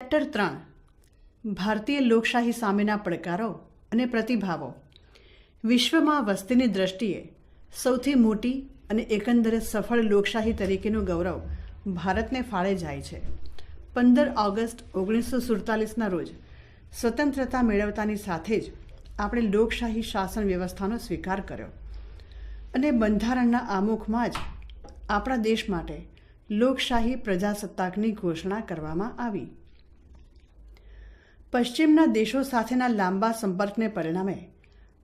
Chapter 3 ભારતીય લોકશાહી સામેના પડકારો અને પ્રતિભાવો. વિશ્વમાં વસ્તીની દ્રષ્ટિએ સૌથી મોટી અને એકંદરે સફળ લોકશાહી તરીકેનું ગૌરવ ભારતને ફાળે જાય છે. 15 ઓગસ્ટ 1947ના રોજ સ્વતંત્રતા મેળવતાની સાથે જ આપણે લોકશાહી શાસન વ્યવસ્થાનો સ્વીકાર કર્યો અને બંધારણના આમુખમાં જ આપણા દેશ માટે લોકશાહી પ્રજાસત્તાકની ઘોષણા કરવામાં આવી. પશ્ચિમના દેશો સાથેના લાંબા સંપર્કને પરિણામે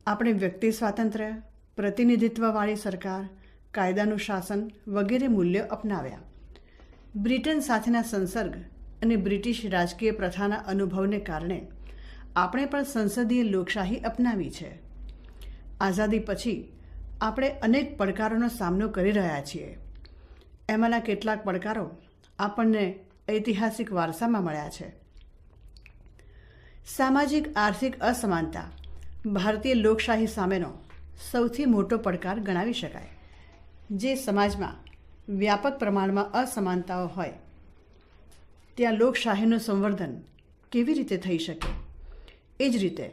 આપણે વ્યક્તિ સ્વાતંત્ર્ય, પ્રતિનિધિત્વવાળી સરકાર, કાયદાનું શાસન વગેરે મૂલ્યો અપનાવ્યા. બ્રિટન સાથેના સંસર્ગ અને બ્રિટિશ રાજકીય પ્રથાના અનુભવને કારણે આપણે પણ સંસદીય લોકશાહી અપનાવી છે. આઝાદી પછી આપણે અનેક પડકારોનો સામનો કરી રહ્યા છીએ. એમાંના કેટલાક પડકારો આપણને ઐતિહાસિક વારસામાં મળ્યા છે. સામાજિક આર્થિક અસમાનતા ભારતીય લોકશાહી સામેનો સૌથી મોટો પડકાર ગણાવી શકાય. જે સમાજમાં વ્યાપક પ્રમાણમાં અસમાનતાઓ હોય ત્યાં લોકશાહીનું સંવર્ધન કેવી રીતે થઈ શકે? એ જ રીતે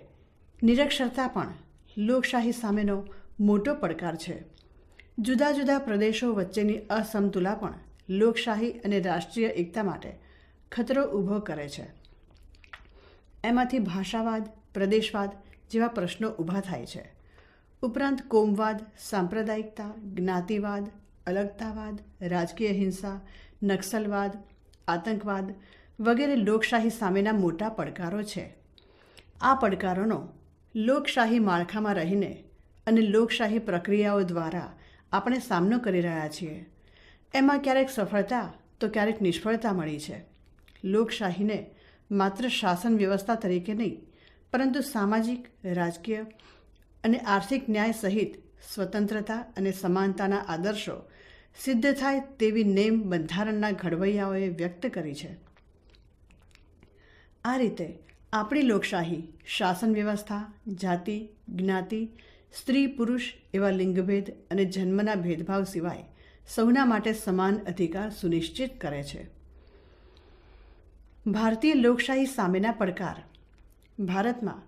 નિરક્ષરતા પણ લોકશાહી સામેનો મોટો પડકાર છે. જુદા જુદા પ્રદેશો વચ્ચેની અસમતુલા પણ લોકશાહી અને રાષ્ટ્રીય એકતા માટે ખતરો ઊભો કરે છે. એમાંથી ભાષાવાદ, પ્રદેશવાદ જેવા પ્રશ્નો ઊભા થાય છે. ઉપરાંત કોમવાદ, સાંપ્રદાયિકતા, જ્ઞાતિવાદ, અલગતાવાદ, રાજકીય હિંસા, નક્સલવાદ, આતંકવાદ વગેરે લોકશાહી સામેના મોટા પડકારો છે. આ પડકારોનો લોકશાહી માળખામાં રહીને અને લોકશાહી પ્રક્રિયાઓ દ્વારા આપણે સામનો કરી રહ્યા છીએ. એમાં ક્યારેક સફળતા તો ક્યારેક નિષ્ફળતા મળી છે. લોકશાહીને માત્ર શાસન વ્યવસ્થા તરીકે નહીં, પરંતુ સામાજિક, રાજકીય અને આર્થિક ન્યાય સહિત સ્વતંત્રતા અને સમાનતાના આદર્શો સિદ્ધ થાય તેવી નેમ બંધારણના ઘડવૈયાઓએ વ્યક્ત કરી છે. આ રીતે આપણી લોકશાહી શાસન વ્યવસ્થા જાતિ, જ્ઞાતિ, સ્ત્રી પુરુષ એવા લિંગભેદ અને જન્મના ભેદભાવ સિવાય સૌના માટે સમાન અધિકાર સુનિશ્ચિત કરે છે. ભારતીય લોકશાહી સામેના પડકાર. ભારતમાં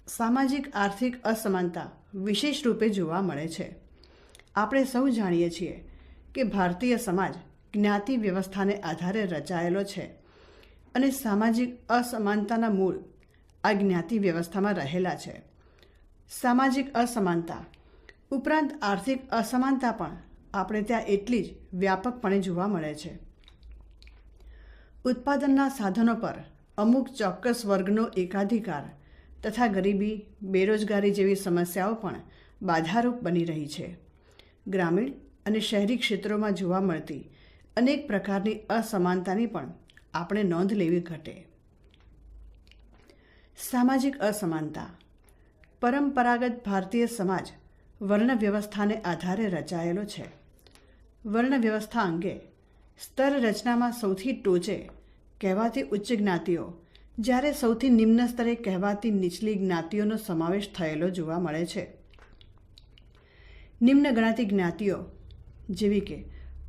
સામાજિક આર્થિક અસમાનતા વિશેષ રૂપે જોવા મળે છે. આપણે સૌ જાણીએ છીએ કે ભારતીય સમાજ જ્ઞાતિ વ્યવસ્થાને આધારે રચાયેલો છે અને સામાજિક અસમાનતાના મૂળ આ જ્ઞાતિ વ્યવસ્થામાં રહેલા છે. સામાજિક અસમાનતા ઉપરાંત આર્થિક અસમાનતા પણ આપણે ત્યાં એટલી જ વ્યાપકપણે જોવા મળે છે. ઉત્પાદનના સાધનો પર અમુક ચોક્કસ વર્ગનો એકાધિકાર તથા ગરીબી, બેરોજગારી જેવી સમસ્યાઓ પણ બાધારૂપ બની રહી છે. ગ્રામીણ અને શહેરી ક્ષેત્રોમાં જોવા મળતી અનેક પ્રકારની અસમાનતાની પણ આપણે નોંધ લેવી ઘટે. સામાજિક અસમાનતા. પરંપરાગત ભારતીય સમાજ વર્ણ વ્યવસ્થાને આધારે રચાયેલો છે. વર્ણ વ્યવસ્થા અંગે સ્તર રચનામાં સૌથી ટોચે કહેવાતી ઉચ્ચ જ્ઞાતિઓ, જ્યારે સૌથી નિમ્ન સ્તરે કહેવાતી નીચલી જ્ઞાતિઓનો સમાવેશ થયેલો જોવા મળે છે. નિમ્ન ગણાતી જ્ઞાતિઓ જેવી કે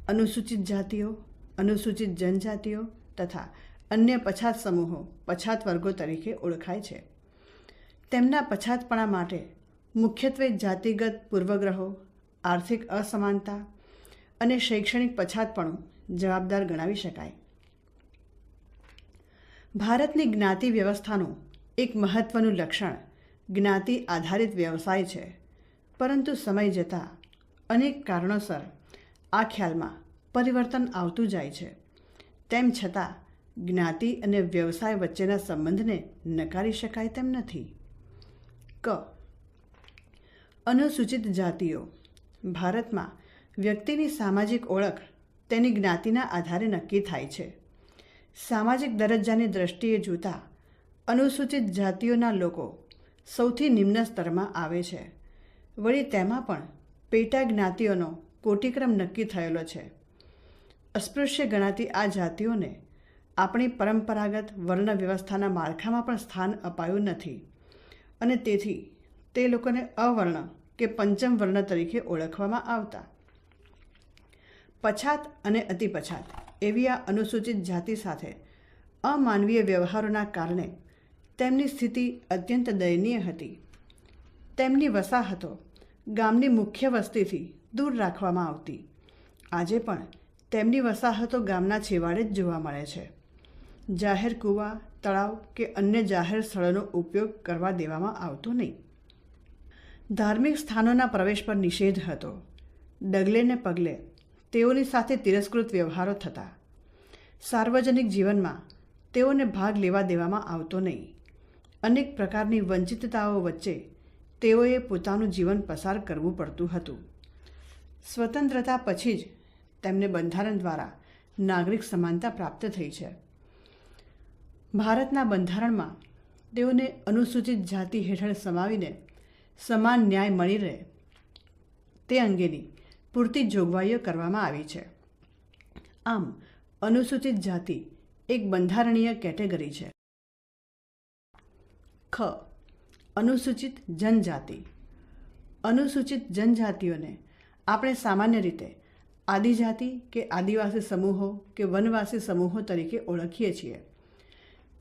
અનુસૂચિત જાતિઓ, અનુસૂચિત જનજાતિઓ તથા અન્ય પછાત સમૂહો પછાત વર્ગો તરીકે ઓળખાય છે. તેમના પછાતપણા માટે મુખ્યત્વે જાતિગત પૂર્વગ્રહો, આર્થિક અસમાનતા અને શૈક્ષણિક પછાતપણું જવાબદાર ગણાવી શકાય. ભારતની જ્ઞાતિ વ્યવસ્થાનું એક મહત્વનું લક્ષણ જ્ઞાતિ આધારિત વ્યવસાય છે. પરંતુ સમય જતાં અનેક કારણોસર આ ખ્યાલમાં પરિવર્તન આવતું જાય છે. તેમ છતાં જ્ઞાતિ અને વ્યવસાય વચ્ચેના સંબંધને નકારી શકાય તેમ નથી. ક. અનુસૂચિત જાતિઓ. ભારતમાં વ્યક્તિની સામાજિક ઓળખ તેની જ્ઞાતિના આધારે નક્કી થાય છે. સામાજિક દરજ્જાની દ્રષ્ટિએ જોતાં અનુસૂચિત જાતિઓના લોકો સૌથી નિમ્ન સ્તરમાં આવે છે. વળી તેમાં પણ પેટા જ્ઞાતિઓનો કોટિક્રમ નક્કી થયેલો છે. અસ્પૃશ્ય ગણાતી આ જાતિઓને આપણી પરંપરાગત વર્ણ વ્યવસ્થાના માળખામાં પણ સ્થાન અપાયું નથી અને તેથી તે લોકોને અવર્ણ કે પંચમ વર્ણ તરીકે ઓળખવામાં આવતા. પછાત અને અતિપછાત એવી આ અનુસૂચિત જાતિ સાથે અમાનવીય વ્યવહારોના કારણે તેમની સ્થિતિ અત્યંત દયનીય હતી. તેમની વસાહતો ગામની મુખ્ય વસ્તીથી દૂર રાખવામાં આવતી. આજે પણ તેમની વસાહતો ગામના છેવાડે જ જોવા મળે છે. જાહેર કૂવા, તળાવ કે અન્ય જાહેર સ્થળોનો ઉપયોગ કરવા દેવામાં આવતો નહીં. ધાર્મિક સ્થાનોના પ્રવેશ પર નિષેધ હતો. ડગલે ને પગલે તેઓની સાથે તિરસ્કૃત વ્યવહારો થતા. સાર્વજનિક જીવનમાં તેઓને ભાગ લેવા દેવામાં આવતો નહીં. અનેક પ્રકારની વંચિતતાઓ વચ્ચે તેઓએ પોતાનું જીવન પસાર કરવું પડતું હતું. સ્વતંત્રતા પછી જ તેમને બંધારણ દ્વારા નાગરિક સમાનતા પ્રાપ્ત થઈ છે. ભારતના બંધારણમાં તેઓને અનુસૂચિત જાતિ હેઠળ સમાવીને સમાન ન્યાય મળી રહે તે અંગેની પૂરતી જોગવાઈઓ કરવામાં આવી છે. આમ અનુસૂચિત જાતિ એક બંધારણીય કેટેગરી છે. ખ. અનુસૂચિત જનજાતિ. અનુસૂચિત જનજાતિઓને આપણે સામાન્ય રીતે આદિજાતિ કે આદિવાસી સમૂહો કે વનવાસી સમૂહો તરીકે ઓળખીએ છીએ.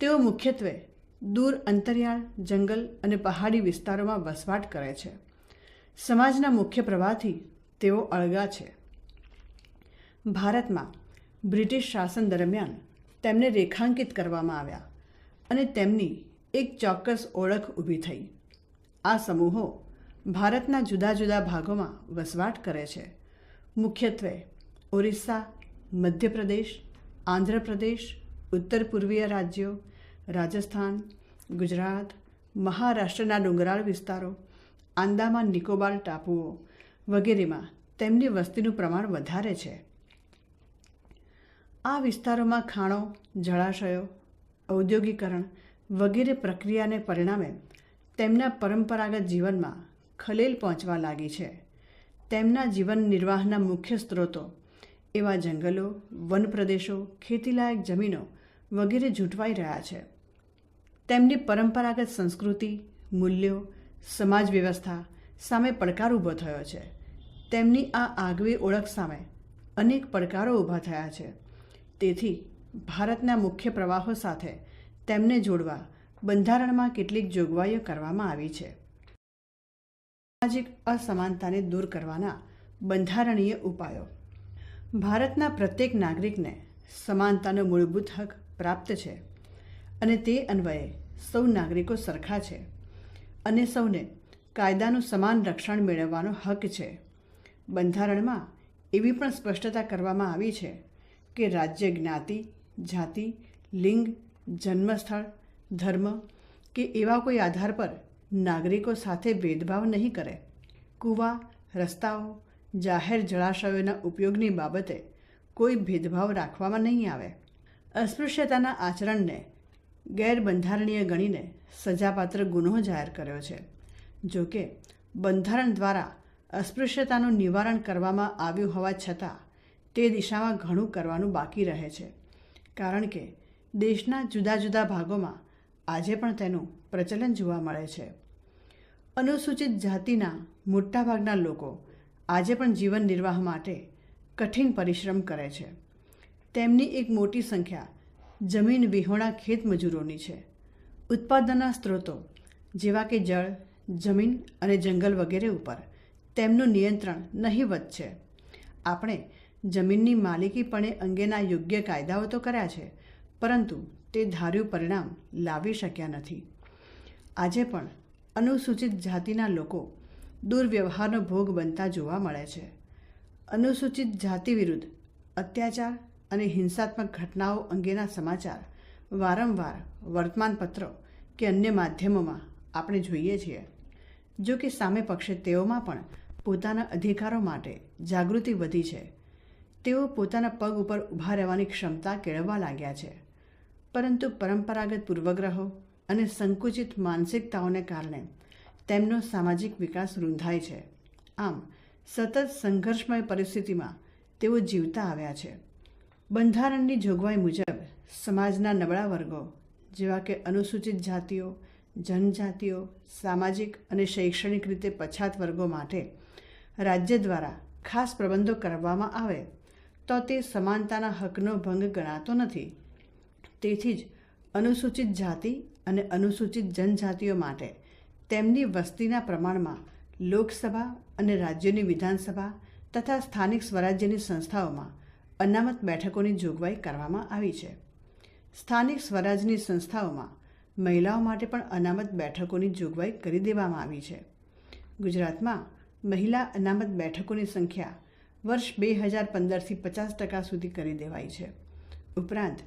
તેઓ મુખ્યત્વે દૂર અંતરિયાળ, જંગલ અને પહાડી વિસ્તારોમાં વસવાટ કરે છે. સમાજના મુખ્ય પ્રવાહથી તેઓ અળગા છે. ભારતમાં બ્રિટિશ શાસન દરમિયાન તેમને રેખાંકિત કરવામાં આવ્યા અને તેમની એક ચોક્કસ ઓળખ ઊભી થઈ. આ સમૂહો ભારતના જુદા જુદા ભાગોમાં વસવાટ કરે છે. મુખ્યત્વે ઓરિસ્સા, મધ્યપ્રદેશ, આંધ્રપ્રદેશ, ઉત્તર પૂર્વીય રાજ્યો, રાજસ્થાન, ગુજરાત, મહારાષ્ટ્રના ડુંગરાળ વિસ્તારો, આંદામાન નિકોબાર ટાપુઓ વગેરેમાં તેમની વસ્તીનું પ્રમાણ વધારે છે. આ વિસ્તારોમાં ખાણો, જળાશયો, ઔદ્યોગિકરણ વગેરે પ્રક્રિયાને પરિણામે તેમના પરંપરાગત જીવનમાં ખલેલ પહોંચવા લાગી છે. તેમના જીવન નિર્વાહના મુખ્ય સ્ત્રોતો એવા જંગલો, વન પ્રદેશો, ખેતીલાયક જમીનો વગેરે ઝૂંટવાઈ રહ્યા છે. તેમની પરંપરાગત સંસ્કૃતિ, મૂલ્યો, સમાજ વ્યવસ્થા સામે પડકાર ઊભો થયો છે. તેમની આ આગવી ઓળખ સામે અનેક પડકારો ઊભા થયા છે. તેથી ભારતના મુખ્ય પ્રવાહો સાથે તેમને જોડવા બંધારણમાં કેટલીક જોગવાઈઓ કરવામાં આવી છે. સામાજિક અસમાનતાને દૂર કરવાના બંધારણીય ઉપાયો. ભારતના પ્રત્યેક નાગરિકને સમાનતાનો મૂળભૂત હક પ્રાપ્ત છે અને તે અન્વયે સૌ નાગરિકો સરખા છે અને સૌને કાયદાનું સમાન રક્ષણ મેળવવાનો હક છે. બંધારણમાં એવી પણ સ્પષ્ટતા કરવામાં આવી છે કે રાજ્ય જ્ઞાતિ, જાતિ, લિંગ, જન્મસ્થળ, ધર્મ કે એવા કોઈ આધાર પર નાગરિકો સાથે ભેદભાવ નહીં કરે. કૂવા, રસ્તાઓ, જાહેર જળાશયોના ઉપયોગની બાબતે કોઈ ભેદભાવ રાખવામાં નહીં આવે. અસ્પૃશ્યતાના આચરણને ગેરબંધારણીય ગણીને સજાપાત્ર ગુનો જાહેર કર્યો છે. જો કે બંધારણ દ્વારા અસ્પૃશ્યતાનું નિવારણ કરવામાં આવ્યું હોવા છતાં તે દિશામાં ઘણું કરવાનું બાકી રહે છે. કારણ કે દેશના જુદા જુદા ભાગોમાં આજે પણ તેનું પ્રચલન જોવા મળે છે. અનુસૂચિત જાતિના મોટાભાગના લોકો આજે પણ જીવન નિર્વાહ માટે કઠિન પરિશ્રમ કરે છે. તેમની એક મોટી સંખ્યા જમીન વિહોણા ખેત મજૂરોની છે. ઉત્પાદનના સ્ત્રોતો જેવા કે જળ, જમીન અને જંગલ વગેરે ઉપર તેમનું નિયંત્રણ નહીવત છે. આપણે જમીનની માલિકીપણે અંગેના યોગ્ય કાયદાઓ તો કર્યા છે, પરંતુ તે ધાર્યું પરિણામ લાવી શક્યા નથી. આજે પણ અનુસૂચિત જાતિના લોકો દુર્વ્યવહારનો ભોગ બનતા જોવા મળે છે. અનુસૂચિત જાતિ વિરુદ્ધ અત્યાચાર અને હિંસાત્મક ઘટનાઓ અંગેના સમાચાર વારંવાર વર્તમાનપત્રો કે અન્ય માધ્યમોમાં આપણે જોઈએ છીએ. જો કે સામે પક્ષે તેઓમાં પણ પોતાના અધિકારો માટે જાગૃતિ વધી છે. તેઓ પોતાના પગ ઉપર ઊભા રહેવાની ક્ષમતા કેળવવા લાગ્યા છે. પરંતુ પરંપરાગત પૂર્વગ્રહો અને સંકુચિત માનસિકતાઓને કારણે તેમનો સામાજિક વિકાસ રૂંધાય છે. આમ સતત સંઘર્ષમય પરિસ્થિતિમાં તેઓ જીવતા આવ્યા છે. બંધારણની જોગવાઈ મુજબ સમાજના નબળા વર્ગો જેવા કે અનુસૂચિત જાતિઓ, જનજાતિઓ, સામાજિક અને શૈક્ષણિક રીતે પછાત વર્ગો માટે રાજ્ય દ્વારા ખાસ પ્રબંધો કરવામાં આવે તો તે સમાનતાના હકનો ભંગ ગણાતો નથી. તેથી જ અનુસૂચિત જાતિ અને અનુસૂચિત જનજાતિઓ માટે તેમની વસ્તીના પ્રમાણમાં લોકસભા અને રાજ્યોની વિધાનસભા તથા સ્થાનિક સ્વરાજ્યની સંસ્થાઓમાં અનામત બેઠકોની જોગવાઈ કરવામાં આવી છે. સ્થાનિક સ્વરાજની સંસ્થાઓમાં મહિલાઓ માટે પણ અનામત બેઠકોની જોગવાઈ કરી દેવામાં આવી છે. ગુજરાતમાં મહિલા અનામત બેઠકોની સંખ્યા વર્ષ 2015થી 50% સુધી કરી દેવાઈ છે. ઉપરાંત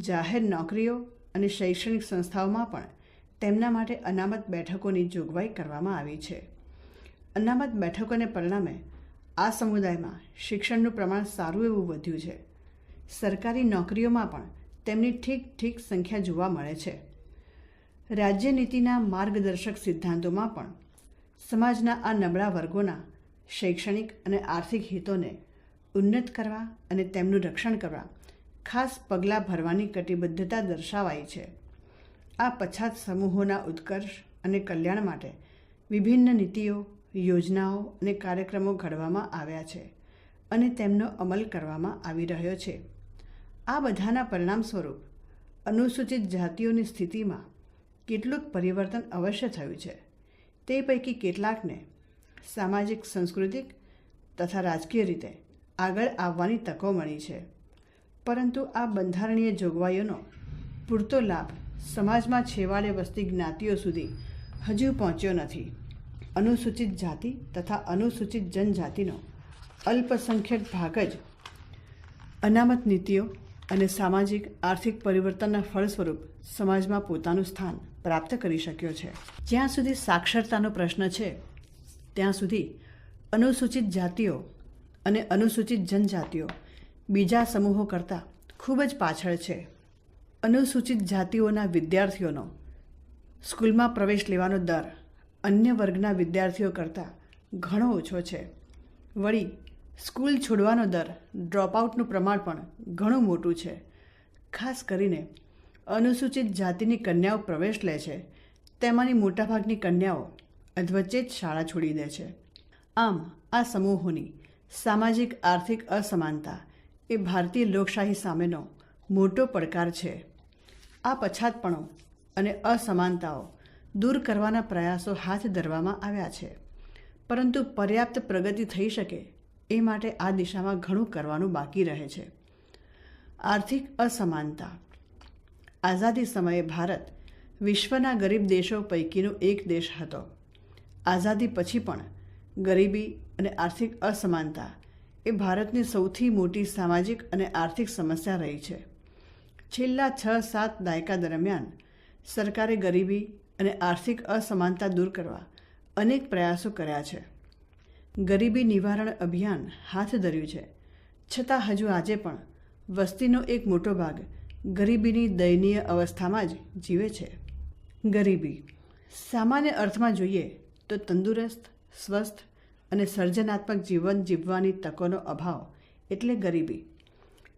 જાહેર નોકરીઓ અને શૈક્ષણિક સંસ્થાઓમાં પણ તેમના માટે અનામત બેઠકોની જોગવાઈ કરવામાં આવી છે. અનામત બેઠકોને પરિણામે આ સમુદાયમાં શિક્ષણનું પ્રમાણ સારું એવું વધ્યું છે. સરકારી નોકરીઓમાં પણ તેમની ઠીક સંખ્યા જોવા મળે છે. રાજ્યનીતિના માર્ગદર્શક સિદ્ધાંતોમાં પણ સમાજના આ નબળા વર્ગોના શૈક્ષણિક અને આર્થિક હિતોને ઉન્નત કરવા અને તેમનું રક્ષણ કરવા ખાસ પગલાં ભરવાની કટિબદ્ધતા દર્શાવાઈ છે. આ પછાત સમૂહોના ઉત્કર્ષ અને કલ્યાણ માટે વિભિન્ન નીતિઓ, યોજનાઓ અને કાર્યક્રમો ઘડવામાં આવ્યા છે અને તેમનો અમલ કરવામાં આવી રહ્યો છે. આ બધાના પરિણામ સ્વરૂપ અનુસૂચિત જાતિઓની સ્થિતિમાં કેટલુંક પરિવર્તન અવશ્ય થયું છે. તે પૈકી કેટલાકને સામાજિક, સાંસ્કૃતિક તથા રાજકીય રીતે આગળ આવવાની તકો મળી છે. પરંતુ આ બંધારણીય જોગવાઈઓનો પૂરતો લાભ સમાજમાં છેવાડે વસતી જ્ઞાતિઓ સુધી હજુ પહોંચ્યો નથી. અનુસૂચિત જાતિ તથા અનુસૂચિત જનજાતિનો અલ્પસંખ્યક ભાગ જ અનામત નીતિઓ અને સામાજિક આર્થિક પરિવર્તનના ફળ સ્વરૂપ સમાજમાં પોતાનું સ્થાન પ્રાપ્ત કરી શક્યો છે. જ્યાં સુધી સાક્ષરતાનો પ્રશ્ન છે ત્યાં સુધી અનુસૂચિત જાતિઓ અને અનુસૂચિત જનજાતિઓ બીજા સમૂહો કરતાં ખૂબ જ પાછળ છે. અનુસૂચિત જાતિઓના વિદ્યાર્થીઓનો સ્કૂલમાં પ્રવેશ લેવાનો દર અન્ય વર્ગના વિદ્યાર્થીઓ કરતાં ઘણો ઓછો છે. વળી સ્કૂલ છોડવાનો દર, ડ્રોપઆઉટનું પ્રમાણ પણ ઘણું મોટું છે. ખાસ કરીને અનુસૂચિત જાતિની કન્યાઓ પ્રવેશ લે છે તેમાંની મોટાભાગની કન્યાઓ અધવચ્ચે જ શાળા છોડી દે છે. આમ આ સમૂહોની સામાજિક આર્થિક અસમાનતા એ ભારતીય લોકશાહી સામેનો મોટો પડકાર છે. આ પછાતપણો અને અસમાનતાઓ દૂર કરવાના પ્રયાસો હાથ ધરવામાં આવ્યા છે, પરંતુ પર્યાપ્ત પ્રગતિ થઈ શકે એ માટે આ દિશામાં ઘણું કરવાનું બાકી રહે છે. આર્થિક અસમાનતા. આઝાદી સમયે ભારત વિશ્વના ગરીબ દેશો પૈકીનો એક દેશ હતો. આઝાદી પછી પણ ગરીબી અને આર્થિક અસમાનતા એ ભારતની સૌથી મોટી સામાજિક અને આર્થિક સમસ્યા રહી છે. છેલ્લા 6-7 દાયકા દરમિયાન સરકારે ગરીબી અને આર્થિક અસમાનતા દૂર કરવા અનેક પ્રયાસો કર્યા છે. ગરીબી નિવારણ અભિયાન હાથ ધર્યું છે, છતાં હજુ આજે પણ વસ્તીનો એક મોટો ભાગ ગરીબીની દયનીય અવસ્થામાં જ જીવે છે. ગરીબી સામાન્ય અર્થમાં જોઈએ તો તંદુરસ્ત, સ્વસ્થ અને સર્જનાત્મક જીવન જીવવાની તકોનો અભાવ એટલે ગરીબી.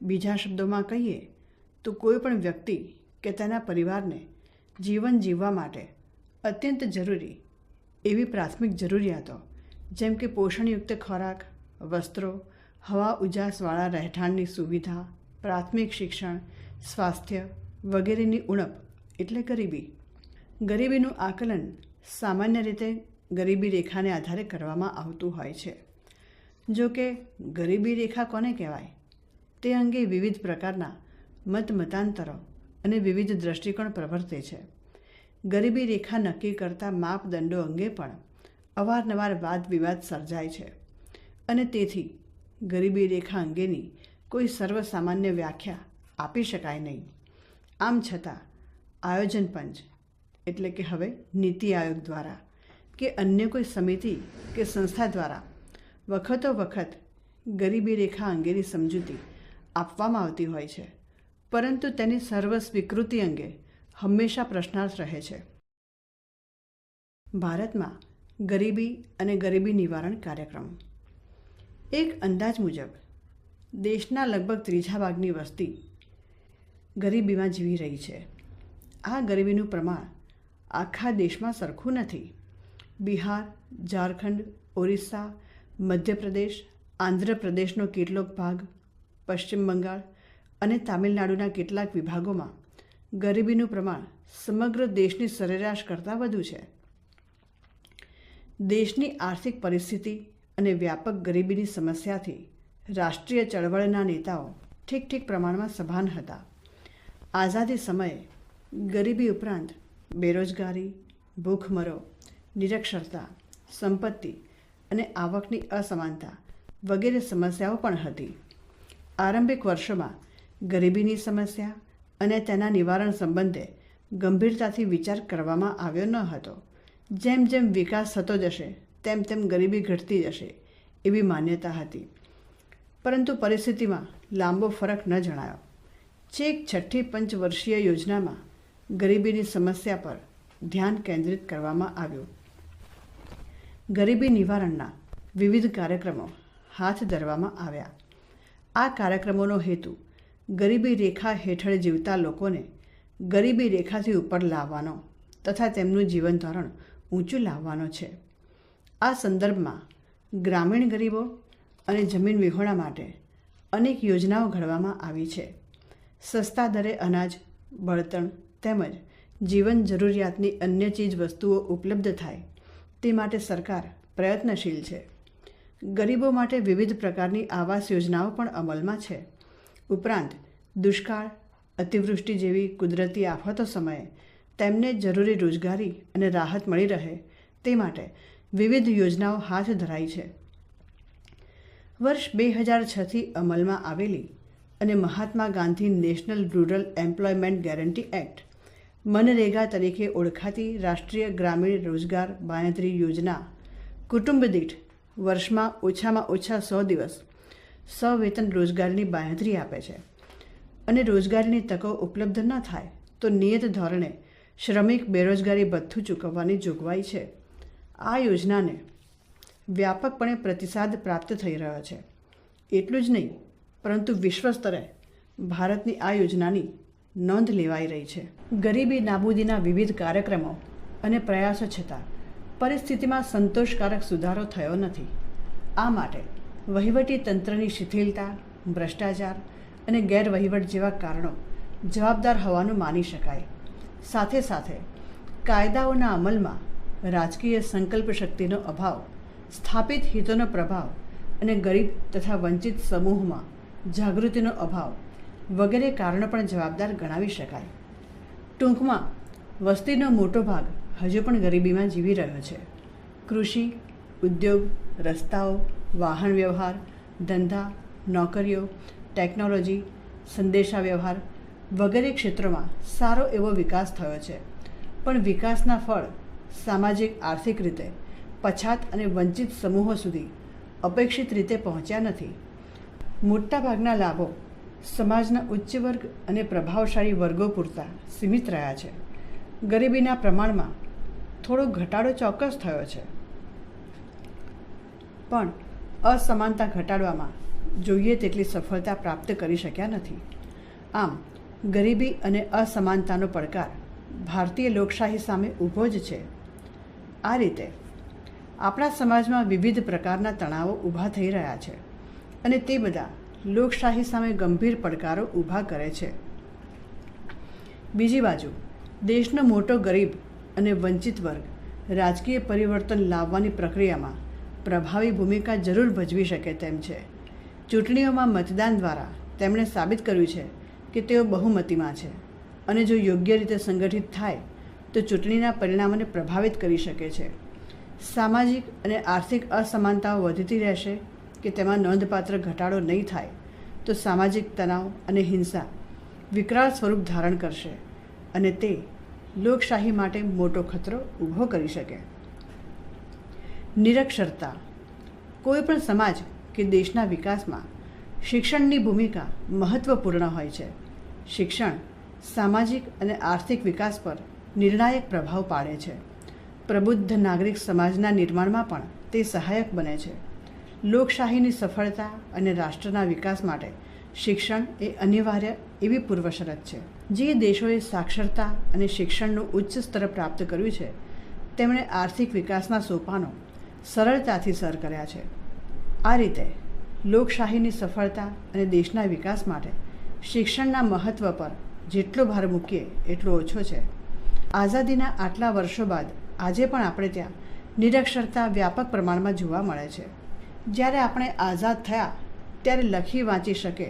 બીજા શબ્દોમાં કહીએ તો કોઈ પણ વ્યક્તિ કે તેના પરિવારને જીવન જીવવા માટે અત્યંત જરૂરી એવી પ્રાથમિક જરૂરિયાતો જેમ કે પોષણયુક્ત ખોરાક, વસ્ત્રો, હવા ઉજાસવાળા રહેઠાણની સુવિધા, પ્રાથમિક શિક્ષણ, સ્વાસ્થ્ય વગેરેની ઉણપ એટલે ગરીબી. ગરીબીનું આકલન સામાન્ય રીતે ગરીબી રેખાને આધારે કરવામાં આવતું હોય છે. જો કે ગરીબી રેખા કોને કહેવાય તે અંગે વિવિધ પ્રકારના મતાંતરો અને વિવિધ દૃષ્ટિકોણ પ્રવર્તે છે. ગરીબી રેખા નક્કી કરતા માપદંડો અંગે પણ અવારનવાર વાદ વિવાદ સર્જાય છે અને તેથી ગરીબી રેખા અંગેની કોઈ સર્વસામાન્ય વ્યાખ્યા આપી શકાય નહીં. આમ છતાં આયોજન પંચ એટલે કે હવે નીતિ આયોગ દ્વારા કે અન્ય કોઈ સમિતિ કે સંસ્થા દ્વારા વખતો વખત ગરીબી રેખા અંગેની સમજૂતી આપવામાં આવતી હોય છે, પરંતુ તેની સર્વ સ્વીકૃતિ અંગે હંમેશા પ્રશ્નાર્થ રહે છે. ભારતમાં ગરીબી અને ગરીબી નિવારણ કાર્યક્રમ. એક અંદાજ મુજબ દેશના લગભગ 3/4 ભાગની વસ્તી ગરીબીમાં જીવી રહી છે. આ ગરીબીનું પ્રમાણ આખા દેશમાં સરખું નથી. બિહાર, ઝારખંડ, ઓરિસ્સા, મધ્યપ્રદેશ, આંધ્રપ્રદેશનો કેટલોક ભાગ, પશ્ચિમ બંગાળ અને તામિલનાડુના કેટલાક વિભાગોમાં ગરીબીનું પ્રમાણ સમગ્ર દેશની સરેરાશ કરતાં વધુ છે. દેશની આર્થિક પરિસ્થિતિ અને વ્યાપક ગરીબીની સમસ્યાથી રાષ્ટ્રીય ચળવળના નેતાઓ ઠીક પ્રમાણમાં સભાન હતા. આઝાદી સમયે ગરીબી ઉપરાંત બેરોજગારી, ભૂખમરો, નિરક્ષરતા, સંપત્તિ અને આવકની અસમાનતા વગેરે સમસ્યાઓ પણ હતી. આરંભિક વર્ષોમાં ગરીબીની સમસ્યા અને તેના નિવારણ સંબંધે ગંભીરતાથી વિચાર કરવામાં આવ્યો ન હતો. જેમ જેમ વિકાસ થતો જશે તેમ તેમ ગરીબી ઘટતી જશે એવી માન્યતા હતી. પરંતુ પરિસ્થિતિમાં લાંબો ફરક ન જણાયો. છેક છઠ્ઠી પંચવર્ષીય યોજનામાં ગરીબીની સમસ્યા પર ધ્યાન કેન્દ્રિત કરવામાં આવ્યું. ગરીબી નિવારણના વિવિધ કાર્યક્રમો હાથ ધરવામાં આવ્યા. આ કાર્યક્રમોનો હેતુ ગરીબી રેખા હેઠળ જીવતા લોકોને ગરીબી રેખાથી ઉપર લાવવાનો તથા તેમનું જીવન ધોરણ ઊંચું લાવવાનો છે. આ સંદર્ભમાં ગ્રામીણ ગરીબો અને જમીન વિહોણા માટે અનેક યોજનાઓ ઘડવામાં આવી છે. સસ્તા દરે અનાજ, બળતણ તેમજ જીવન જરૂરિયાતની અન્ય ચીજ વસ્તુઓ ઉપલબ્ધ થાય તે માટે સરકાર પ્રયત્નશીલ છે. ગરીબો માટે વિવિધ પ્રકારની આવાસ યોજનાઓ પણ અમલમાં છે. ઉપરાંત દુષ્કાળ, અતિવૃષ્ટિ જેવી કુદરતી આફતો સમયે તેમને જરૂરી રોજગારી અને રાહત મળી રહે તે માટે વિવિધ યોજનાઓ હાથ ધરાઈ છે. વર્ષ 2006થી અમલમાં આવેલી અને Mahatma Gandhi national rural employment guarantee act મનરેગા તરીકે ઓળખાતી રાષ્ટ્રીય ગ્રામીણ રોજગાર બાંયધરી યોજના કુટુંબ દીઠ વર્ષમાં ઓછામાં ઓછા 100 દિવસ સવેતન રોજગારીની બાંયધરી આપે છે અને રોજગારીની તકો ઉપલબ્ધ ન થાય તો નિયત ધોરણે શ્રમિક બેરોજગારી ભથ્થું ચૂકવવાની જોગવાઈ છે. આ યોજનાને વ્યાપકપણે પ્રતિસાદ પ્રાપ્ત થઈ રહ્યો છે. એટલું જ નહીં પરંતુ વિશ્વ સ્તરે ભારતની આ યોજનાની નોંધ લેવાઈ રહી છે. ગરીબી નાબૂદીના વિવિધ કાર્યક્રમો અને પ્રયાસો છતાં પરિસ્થિતિમાં સંતોષકારક સુધારો થયો નથી. આ માટે વહીવટી તંત્રની શિથિલતા, ભ્રષ્ટાચાર અને ગેરવહીવટ જેવા કારણો જવાબદાર હોવાનું માની શકાય. સાથે સાથે કાયદાઓના અમલમાં રાજકીય સંકલ્પ શક્તિનો અભાવ, સ્થાપિત હિતોનો પ્રભાવ અને ગરીબ તથા વંચિત સમૂહમાં જાગૃતિનો અભાવ વગેરે કારણો પણ જવાબદાર ગણાવી શકાય. ટૂંકમાં વસ્તીનો મોટો ભાગ હજુ પણ ગરીબીમાં જીવી રહ્યો છે. કૃષિ, ઉદ્યોગ, રસ્તાઓ, વાહન વ્યવહાર, ધંધા, નોકરીઓ, ટેકનોલોજી, સંદેશા વ્યવહાર વગેરે ક્ષેત્રોમાં સારો એવો વિકાસ થયો છે. પણ વિકાસના ફળ સામાજિક આર્થિક રીતે પછાત અને વંચિત સમૂહો સુધી અપેક્ષિત રીતે પહોંચ્યા નથી. મોટાભાગના લાભો સમાજના ઉચ્ચ વર્ગ અને પ્રભાવશાળી વર્ગો પૂરતા સીમિત રહ્યા છે. ગરીબીના પ્રમાણમાં થોડો ઘટાડો ચોક્કસ થયો છે, પણ અસમાનતા ઘટાડવામાં જોઈએ તેટલી સફળતા પ્રાપ્ત કરી શક્યા નથી. આમ ગરીબી અને અસમાનતાનો પડકાર ભારતીય લોકશાહી સામે ઊભો જ છે. આ રીતે આપણા સમાજમાં વિવિધ પ્રકારના તણાવો ઊભા થઈ રહ્યા છે અને તે બધા લોકશાહી સામે ગંભીર પડકારો ઊભા કરે છે. બીજી બાજુ દેશનો મોટો ગરીબ અને વંચિત વર્ગ રાજકીય પરિવર્તન લાવવાની પ્રક્રિયામાં પ્રભાવી ભૂમિકા જરૂર ભજવી શકે તેમ છે. ચૂંટણીઓમાં મતદાન દ્વારા તેમણે સાબિત કર્યું છે કે તેઓ બહુમતીમાં છે અને જો યોગ્ય રીતે સંગઠિત થાય તો ચૂંટણીના પરિણામોને પ્રભાવિત કરી શકે છે. સામાજિક અને આર્થિક અસમાનતાઓ વધતી રહેશે કે તેમાં નોંધપાત્ર ઘટાડો નહીં થાય તો સામાજિક તણાવ અને હિંસા વિકરાળ સ્વરૂપ ધારણ કરશે અને તે લોકશાહી માટે મોટો ખતરો ઊભો કરી શકે. નિરક્ષરતા. કોઈ પણ સમાજ કે દેશના વિકાસમાં શિક્ષણની ભૂમિકા મહત્વપૂર્ણ હોય છે. શિક્ષણ સામાજિક અને આર્થિક વિકાસ પર નિર્ણાયક પ્રભાવ પાડે છે. પ્રબુદ્ધ નાગરિક સમાજના નિર્માણમાં પણ તે સહાયક બને છે. લોકશાહીની સફળતા અને રાષ્ટ્રના વિકાસ માટે શિક્ષણ એ અનિવાર્ય એવી પૂર્વશરત છે. જે દેશોએ સાક્ષરતા અને શિક્ષણનું ઉચ્ચ સ્તર પ્રાપ્ત કર્યું છે તેમણે આર્થિક વિકાસના સોપાનો સરળતાથી સર કર્યા છે. આ રીતે લોકશાહીની સફળતા અને દેશના વિકાસ માટે શિક્ષણના મહત્ત્વ પર જેટલો ભાર મૂકીએ એટલો ઓછો છે. આઝાદીના આટલા વર્ષો બાદ આજે પણ આપણે ત્યાં નિરક્ષરતા વ્યાપક પ્રમાણમાં જોવા મળે છે. જ્યારે આપણે આઝાદ થયા ત્યારે લખી વાંચી શકે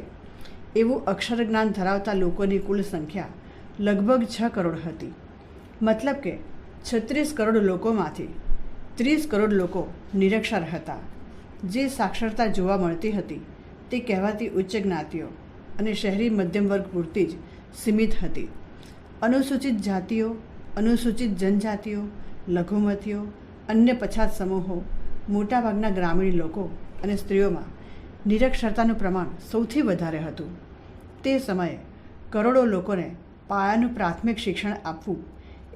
એવું અક્ષર જ્ઞાન ધરાવતા લોકોની કુલ સંખ્યા લગભગ 6 કરોડ હતી. મતલબ કે 36 કરોડ લોકોમાંથી 30 કરોડ લોકો નિરક્ષર હતા. જે સાક્ષરતા જોવા મળતી હતી તે કહેવાતી ઉચ્ચ જ્ઞાતિઓ અને શહેરી મધ્યમ વર્ગ પૂરતી જ સીમિત હતી. અનુસૂચિત જાતિઓ, અનુસૂચિત જનજાતિઓ, લઘુમતીઓ, અન્ય પછાત સમૂહો, મોટાભાગના ગ્રામીણ લોકો અને સ્ત્રીઓમાં નિરક્ષરતાનું પ્રમાણ સૌથી વધારે હતું. તે સમયે કરોડો લોકોને પાયાનું પ્રાથમિક શિક્ષણ આપવું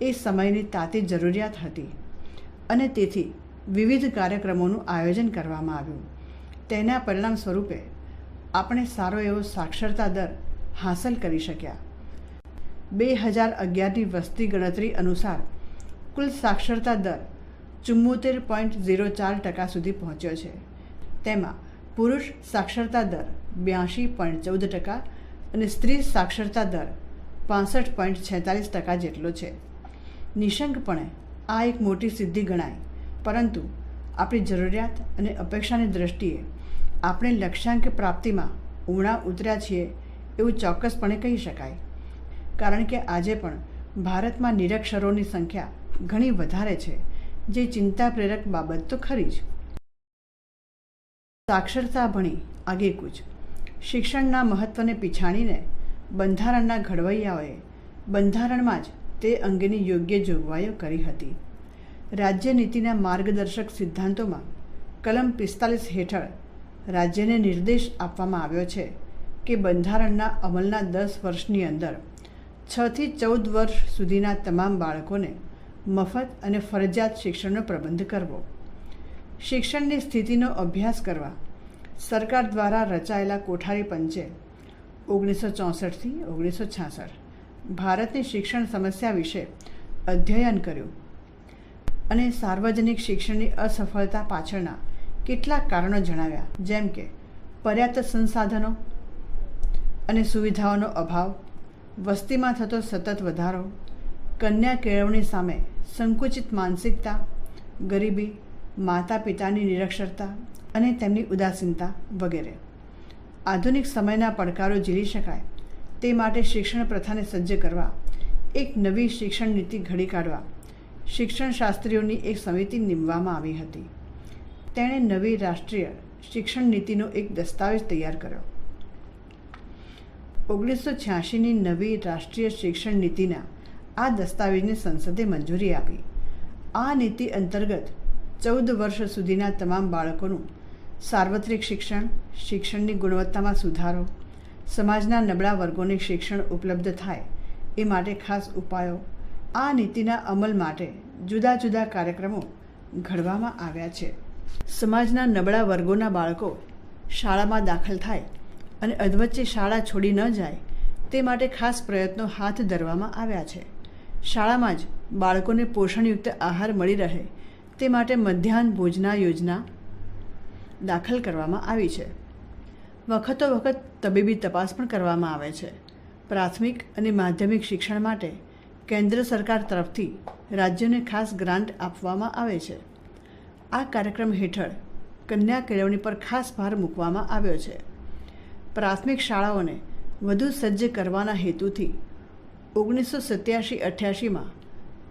એ સમયની તાતી જરૂરિયાત હતી અને તેથી વિવિધ કાર્યક્રમોનું આયોજન કરવામાં આવ્યું. તેના પરિણામ સ્વરૂપે આપણે સારો એવો સાક્ષરતા દર હાંસલ કરી શક્યા. 2011ની વસ્તી ગણતરી અનુસાર કુલ સાક્ષરતા દર 74.04% સુધી પહોંચ્યો છે. તેમાં પુરુષ સાક્ષરતા દર 82.14% અને સ્ત્રી સાક્ષરતા દર 65.46% જેટલો છે. નિઃશંકપણે આ એક મોટી સિદ્ધિ ગણાય, પરંતુ આપણી જરૂરિયાત અને અપેક્ષાની દૃષ્ટિએ આપણે લક્ષ્યાંક પ્રાપ્તિમાં ઊણા ઉતર્યા છીએ એવું ચોક્કસપણે કહી શકાય. કારણ કે આજે પણ ભારતમાં નિરક્ષરોની સંખ્યા ઘણી વધારે છે, જે ચિંતા પ્રેરક બાબત તો ખરી જ. સાક્ષરતા ભણી આગેકૂચ. શિક્ષણના મહત્ત્વને પીછાણીને બંધારણના ઘડવૈયાઓએ બંધારણમાં જ તે અંગેની યોગ્ય જોગવાઈઓ કરી હતી. રાજ્યનીતિના માર્ગદર્શક સિદ્ધાંતોમાં કલમ 45 હેઠળ રાજ્યને નિર્દેશ આપવામાં આવ્યો છે કે બંધારણના અમલના 10 વર્ષની અંદર 6 થી 14 વર્ષ સુધીના તમામ બાળકોને મફત અને ફરજિયાત શિક્ષણનો પ્રબંધ કરવો. શિક્ષણની સ્થિતિનો અભ્યાસ કરવા સરકાર દ્વારા રચાયેલા કોઠારી પંચે 1964થી 1966 ભારતની શિક્ષણ સમસ્યા વિશે અધ્યયન કર્યું અને સાર્વજનિક શિક્ષણની અસફળતા પાછળના કેટલાક કારણો જણાવ્યા, જેમ કે પર્યાપ્ત સંસાધનો અને સુવિધાઓનો અભાવ, વસ્તીમાં થતો સતત વધારો, કન્યા કેળવણી સામે સંકુચિત માનસિકતા, ગરીબી, માતા પિતાની નિરક્ષરતા અને તેમની ઉદાસીનતા વગેરે. આધુનિક સમયના પડકારો ઝીલી શકાય તે માટે શિક્ષણ પ્રથાને સજ્જ કરવા એક નવી શિક્ષણ નીતિ ઘડી કાઢવા શિક્ષણશાસ્ત્રીઓની એક સમિતિ નીમવામાં આવી હતી. તેણે નવી રાષ્ટ્રીય શિક્ષણ નીતિનો એક દસ્તાવેજ તૈયાર કર્યો. 1986ની નવી રાષ્ટ્રીય શિક્ષણ નીતિના આ દસ્તાવેજને સંસદે મંજૂરી આપી. આ નીતિ અંતર્ગત 14 વર્ષ સુધીના તમામ બાળકોનું સાર્વત્રિક શિક્ષણ, શિક્ષણની ગુણવત્તામાં સુધારો, સમાજના નબળા વર્ગોને શિક્ષણ ઉપલબ્ધ થાય એ માટે ખાસ ઉપાયો, આ નીતિના અમલ માટે જુદા જુદા કાર્યક્રમો ઘડવામાં આવ્યા છે. સમાજના નબળા વર્ગોના બાળકો શાળામાં દાખલ થાય અને અધવચ્ચે શાળા છોડી ન જાય તે માટે ખાસ પ્રયત્નો હાથ ધરવામાં આવ્યા છે. શાળામાં જ બાળકોને પોષણયુક્ત આહાર મળી રહે તે માટે મધ્યાહન ભોજના યોજના દાખલ કરવામાં આવી છે. વખતો વખત તબીબી તપાસ પણ કરવામાં આવે છે. પ્રાથમિક અને માધ્યમિક શિક્ષણ માટે કેન્દ્ર સરકાર તરફથી રાજ્યોને ખાસ ગ્રાન્ટ આપવામાં આવે છે. આ કાર્યક્રમ હેઠળ કન્યા કેળવણી પર ખાસ ભાર મૂકવામાં આવ્યો છે. પ્રાથમિક શાળાઓને વધુ સજ્જ કરવાના હેતુથી 1987-88માં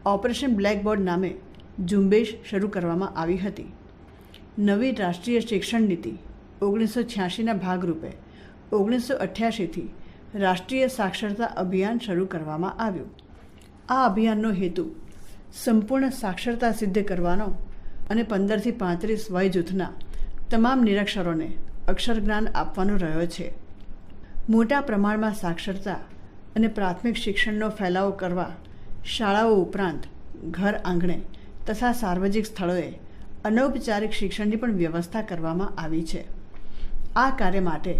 ઓપરેશન બ્લેકબોર્ડ નામે ઝુંબેશ શરૂ કરવામાં આવી હતી. નવી રાષ્ટ્રીય શિક્ષણ નીતિ 1986ના ભાગરૂપે 1988થી રાષ્ટ્રીય સાક્ષરતા અભિયાન શરૂ કરવામાં આવ્યું. આ અભિયાનનો હેતુ સંપૂર્ણ સાક્ષરતા સિદ્ધ કરવાનો અને 15થી 35 વય જૂથના તમામ નિરક્ષરોને અક્ષર જ્ઞાન આપવાનો રહ્યો છે. મોટા પ્રમાણમાં સાક્ષરતા અને પ્રાથમિક શિક્ષણનો ફેલાવો કરવા શાળાઓ ઉપરાંત ઘર આંગણે તથા સાર્વજનિક સ્થળોએ અનૌપચારિક શિક્ષણની પણ વ્યવસ્થા કરવામાં આવી છે. આ કાર્ય માટે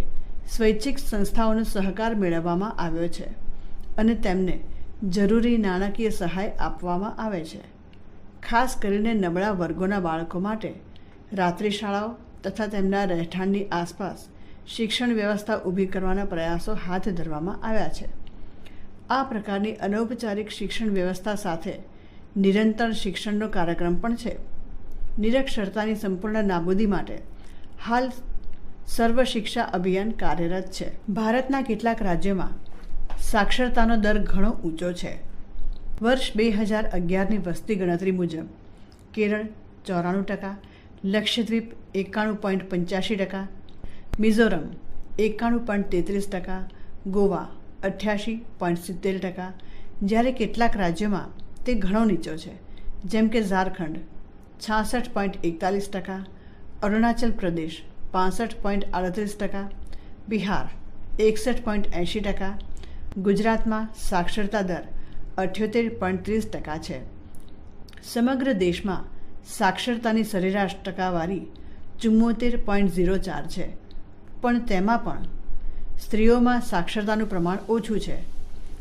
સ્વૈચ્છિક સંસ્થાઓનો સહકાર મેળવવામાં આવ્યો છે અને તેમને જરૂરી નાણાકીય સહાય આપવામાં આવે છે. ખાસ કરીને નબળા વર્ગોના બાળકો માટે રાત્રિ શાળાઓ તથા તેમના રહેઠાણની આસપાસ શિક્ષણ વ્યવસ્થા ઊભી કરવાના પ્રયાસો હાથ ધરવામાં આવ્યા છે. આ પ્રકારની અનૌપચારિક શિક્ષણ વ્યવસ્થા સાથે નિરંતર શિક્ષણનો કાર્યક્રમ પણ છે. નિરક્ષરતાની સંપૂર્ણ નાબૂદી માટે હાલ સર્વ શિક્ષા અભિયાન કાર્યરત છે. ભારતના કેટલાક રાજ્યોમાં સાક્ષરતાનો દર ઘણો ઊંચો છે. વર્ષ 2011ની વસ્તી ગણતરી મુજબ કેરળ 94%, લક્ષદ્વીપ 91.85%, મિઝોરમ 91.33%, ગોવા 88.70%, જ્યારે કેટલાક રાજ્યોમાં તે ઘણો નીચો છે, જેમ કે ઝારખંડ 66.41%, અરુણાચલ પ્રદેશ 65.38%, બિહાર 61.80%, ગુજરાતમાં સાક્ષરતા દર 78.30% છે. સમગ્ર દેશમાં સાક્ષરતાની સરેરાશ ટકાવારી 74.04 છે, પણ તેમાં પણ સ્ત્રીઓમાં સાક્ષરતાનું પ્રમાણ ઓછું છે.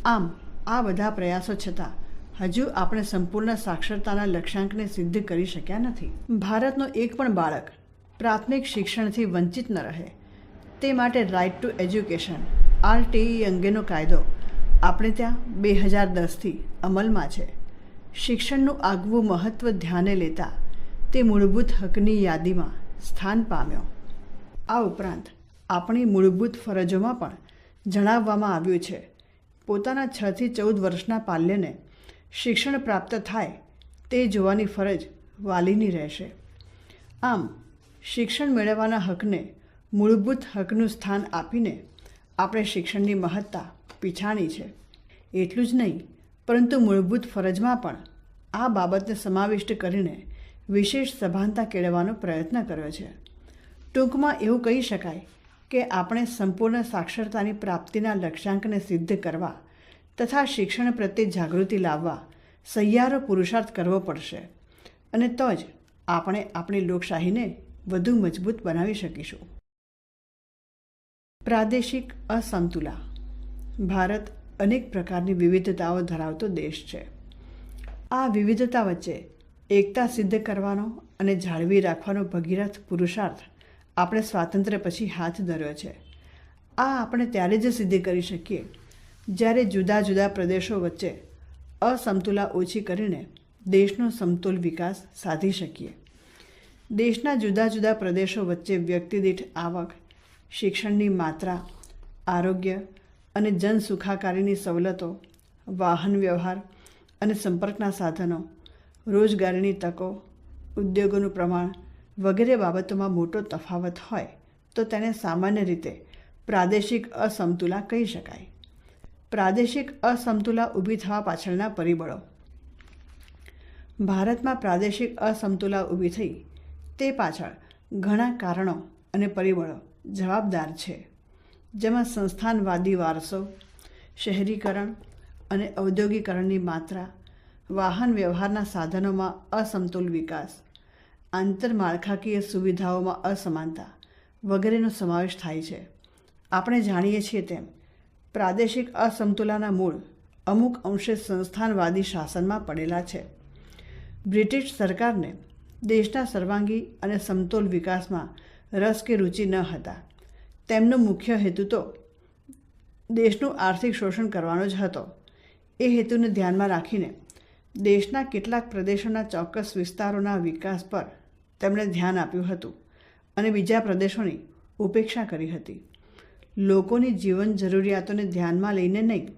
આમ આ બધા પ્રયાસો છતાં હજુ આપણે સંપૂર્ણ સાક્ષરતાના લક્ષ્યાંકને સિદ્ધ કરી શક્યા નથી. ભારતનો એક પણ બાળક પ્રાથમિક શિક્ષણથી વંચિત ન રહે તે માટે રાઇટ ટુ એજ્યુકેશન RTE અંગેનો કાયદો આપણે ત્યાં 2010થી અમલમાં છે. શિક્ષણનું આગવું મહત્ત્વ ધ્યાને લેતા તે મૂળભૂત હકની યાદીમાં સ્થાન પામ્યો. આ ઉપરાંત આપણી મૂળભૂત ફરજોમાં પણ જણાવવામાં આવ્યું છે પોતાના 6 થી 14 વર્ષના પાલ્યને શિક્ષણ પ્રાપ્ત થાય તે જોવાની ફરજ વાલીની રહેશે. આમ શિક્ષણ મેળવવાના હકને મૂળભૂત હકનું સ્થાન આપીને આપણે શિક્ષણની મહત્તા પીછાણી છે. એટલું જ નહીં, પરંતુ મૂળભૂત ફરજમાં પણ આ બાબતને સમાવિષ્ટ કરીને વિશેષ સભાનતા કેળવવાનો પ્રયત્ન કર્યો છે. ટૂંકમાં એવું કહી શકાય કે આપણે સંપૂર્ણ સાક્ષરતાની પ્રાપ્તિના લક્ષ્યાંકને સિદ્ધ કરવા તથા શિક્ષણ પ્રત્યે જાગૃતિ લાવવા સહિયારો પુરુષાર્થ કરવો પડશે, અને તો જ આપણે આપણી લોકશાહીને વધુ મજબૂત બનાવી શકીશું. પ્રાદેશિક અસમતુલા. ભારત અનેક પ્રકારની વિવિધતાઓ ધરાવતો દેશ છે. આ વિવિધતા વચ્ચે એકતા સિદ્ધ કરવાનો અને જાળવી રાખવાનો ભગીરથ પુરુષાર્થ આપણે સ્વાતંત્ર્ય પછી હાથ ધર્યો છે. આ આપણે ત્યારે જ સિદ્ધ કરી શકીએ જ્યારે જુદા જુદા પ્રદેશો વચ્ચે અસમતુલા ઓછી કરીને દેશનો સમતોલ વિકાસ સાધી શકીએ. દેશના જુદા જુદા પ્રદેશો વચ્ચે વ્યક્તિદીઠ આવક, શિક્ષણની માત્રા, આરોગ્ય અને જન સુખાકારીની સવલતો, વાહન વ્યવહાર અને સંપર્કના સાધનો, રોજગારીની તકો, ઉદ્યોગોનું પ્રમાણ વગેરે બાબતોમાં મોટો તફાવત હોય તો તેને સામાન્ય રીતે પ્રાદેશિક અસમતુલા કહી શકાય. પ્રાદેશિક અસમતુલા ઊભી થવા પાછળના પરિબળો. ભારતમાં પ્રાદેશિક અસમતુલા ઊભી થઈ તે પાછળ ઘણા કારણો અને પરિબળો જવાબદાર છે, જેમાં સંસ્થાનવાદી વારસો, શહેરીકરણ અને ઔદ્યોગિકરણની માત્રા, વાહન વ્યવહારના સાધનોમાં અસમતુલ વિકાસ, આંતરમાળખાકીય સુવિધાઓમાં અસમાનતા વગેરેનો સમાવેશ થાય છે. આપણે જાણીએ છીએ તેમ પ્રાદેશિક અસમતુલાના મૂળ અમુક અંશે સંસ્થાનવાદી શાસનમાં પડેલા છે. બ્રિટિશ સરકારને દેશના સર્વાંગી અને સમતોલ વિકાસમાં રસ કે રુચિ ન હતા. તેમનો મુખ્ય હેતુ તો દેશનું આર્થિક શોષણ કરવાનો જ હતો. એ હેતુને ધ્યાનમાં રાખીને દેશના કેટલાક પ્રદેશોના ચોક્કસ વિસ્તારોના વિકાસ પર તેમણે ધ્યાન આપ્યું હતું અને બીજા પ્રદેશોની ઉપેક્ષા કરી હતી. લોકોની જીવન જરૂરિયાતોને ધ્યાનમાં લઈને નહીં,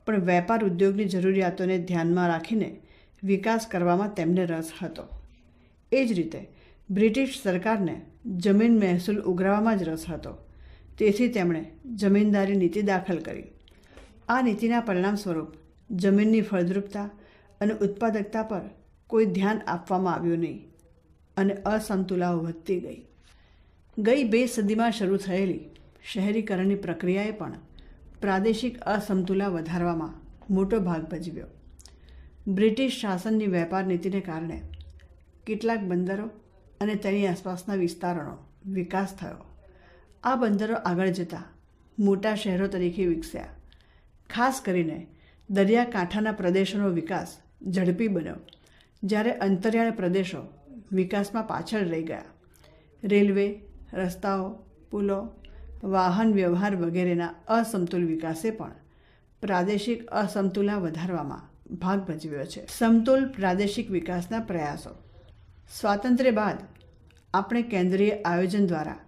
પણ વેપાર ઉદ્યોગની જરૂરિયાતોને ધ્યાનમાં રાખીને વિકાસ કરવામાં તેમને રસ હતો. એ જ રીતે બ્રિટિશ સરકારને જમીન મહેસૂલ ઉઘરાવવામાં જ રસ હતો. તેથી તેમણે જમીનદારી નીતિ દાખલ કરી. આ નીતિના પરિણામ સ્વરૂપ જમીનની ફળદ્રુપતા અને ઉત્પાદકતા પર કોઈ ધ્યાન આપવામાં આવ્યું નહીં અને અસમતુલાઓ વધતી ગઈ. ગઈ 2 સદીમાં શરૂ થયેલી શહેરીકરણની પ્રક્રિયાએ પણ પ્રાદેશિક અસમતુલા વધારવામાં મોટો ભાગ ભજવ્યો. બ્રિટિશ શાસનની વેપાર નીતિને કારણે કેટલાક બંદરો અને તેની આસપાસના વિસ્તારોનો વિકાસ થયો. આ બંદરો આગળ જતાં મોટા શહેરો તરીકે વિકસ્યા. ખાસ કરીને દરિયાકાંઠાના પ્રદેશોનો વિકાસ ઝડપી બન્યો, જ્યારે અંતરિયાળ પ્રદેશો વિકાસમાં પાછળ રહી ગયા. રેલવે, રસ્તાઓ, પુલો, વાહન વ્યવહાર વગેરેના અસમતુલ વિકાસે પણ પ્રાદેશિક અસમતુલા વધારવામાં ભાગ ભજવ્યો છે. સમતોલ પ્રાદેશિક વિકાસના પ્રયાસો. સ્વાતંત્ર્ય બાદ આપણે કેન્દ્રીય આયોજન દ્વારા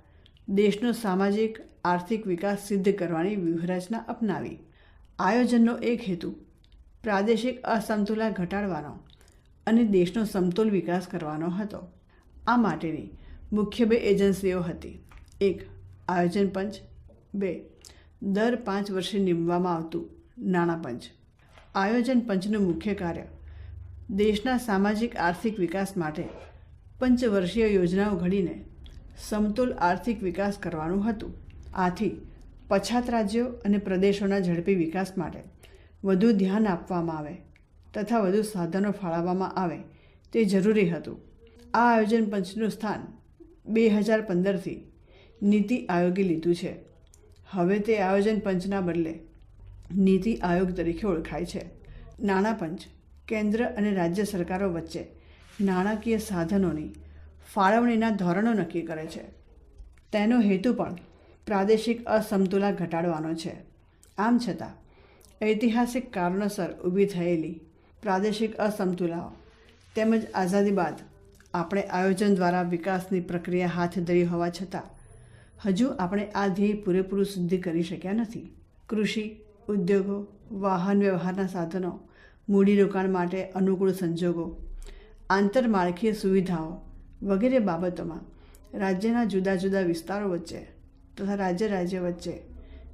દેશનો સામાજિક આર્થિક વિકાસ સિદ્ધ કરવાની વ્યૂહરચના અપનાવી. આયોજનનો એક હેતુ પ્રાદેશિક અસમતુલા ઘટાડવાનો અને દેશનો સમતોલ વિકાસ કરવાનો હતો. આ માટેની મુખ્ય 2 એજન્સીઓ હતી. 1. આયોજન પંચ. 2. દર 5 વર્ષે નિમવામાં આવતું નાણાં પંચ. આયોજન પંચનું મુખ્ય કાર્ય દેશના સામાજિક આર્થિક વિકાસ માટે પંચવર્ષીય યોજનાઓ ઘડીને સમતોલ આર્થિક વિકાસ કરવાનું હતું. આથી પછાત રાજ્યો અને પ્રદેશોના ઝડપી વિકાસ માટે વધુ ધ્યાન આપવામાં આવે તથા વધુ સાધનો ફાળવવામાં આવે તે જરૂરી હતું. આ આયોજન પંચનું સ્થાન 2015થી નીતિ આયોગે લીધું છે. હવે તે આયોજન પંચના બદલે નીતિ આયોગ તરીકે ઓળખાય છે. નાણાં પંચ કેન્દ્ર અને રાજ્ય સરકારો વચ્ચે નાણાકીય સાધનોની ફાળવણીના ધોરણો નક્કી કરે છે. તેનો હેતુ પણ પ્રાદેશિક અસમતુલા ઘટાડવાનો છે. આમ છતાં ઐતિહાસિક કારણોસર ઊભી થયેલી પ્રાદેશિક અસમતુલાઓ તેમજ આઝાદી બાદ આપણે આયોજન દ્વારા વિકાસની પ્રક્રિયા હાથ ધરી હોવા છતાં હજુ આપણે આ ધ્યેય પૂરેપૂરું સિદ્ધ કરી શક્યા નથી. કૃષિ, ઉદ્યોગો, વાહન વ્યવહારના સાધનો, મૂડીરોકાણ માટે અનુકૂળ સંજોગો, આંતરમાળખીય સુવિધાઓ વગેરે બાબતોમાં રાજ્યના જુદા જુદા વિસ્તારો વચ્ચે તથા રાજ્ય વચ્ચે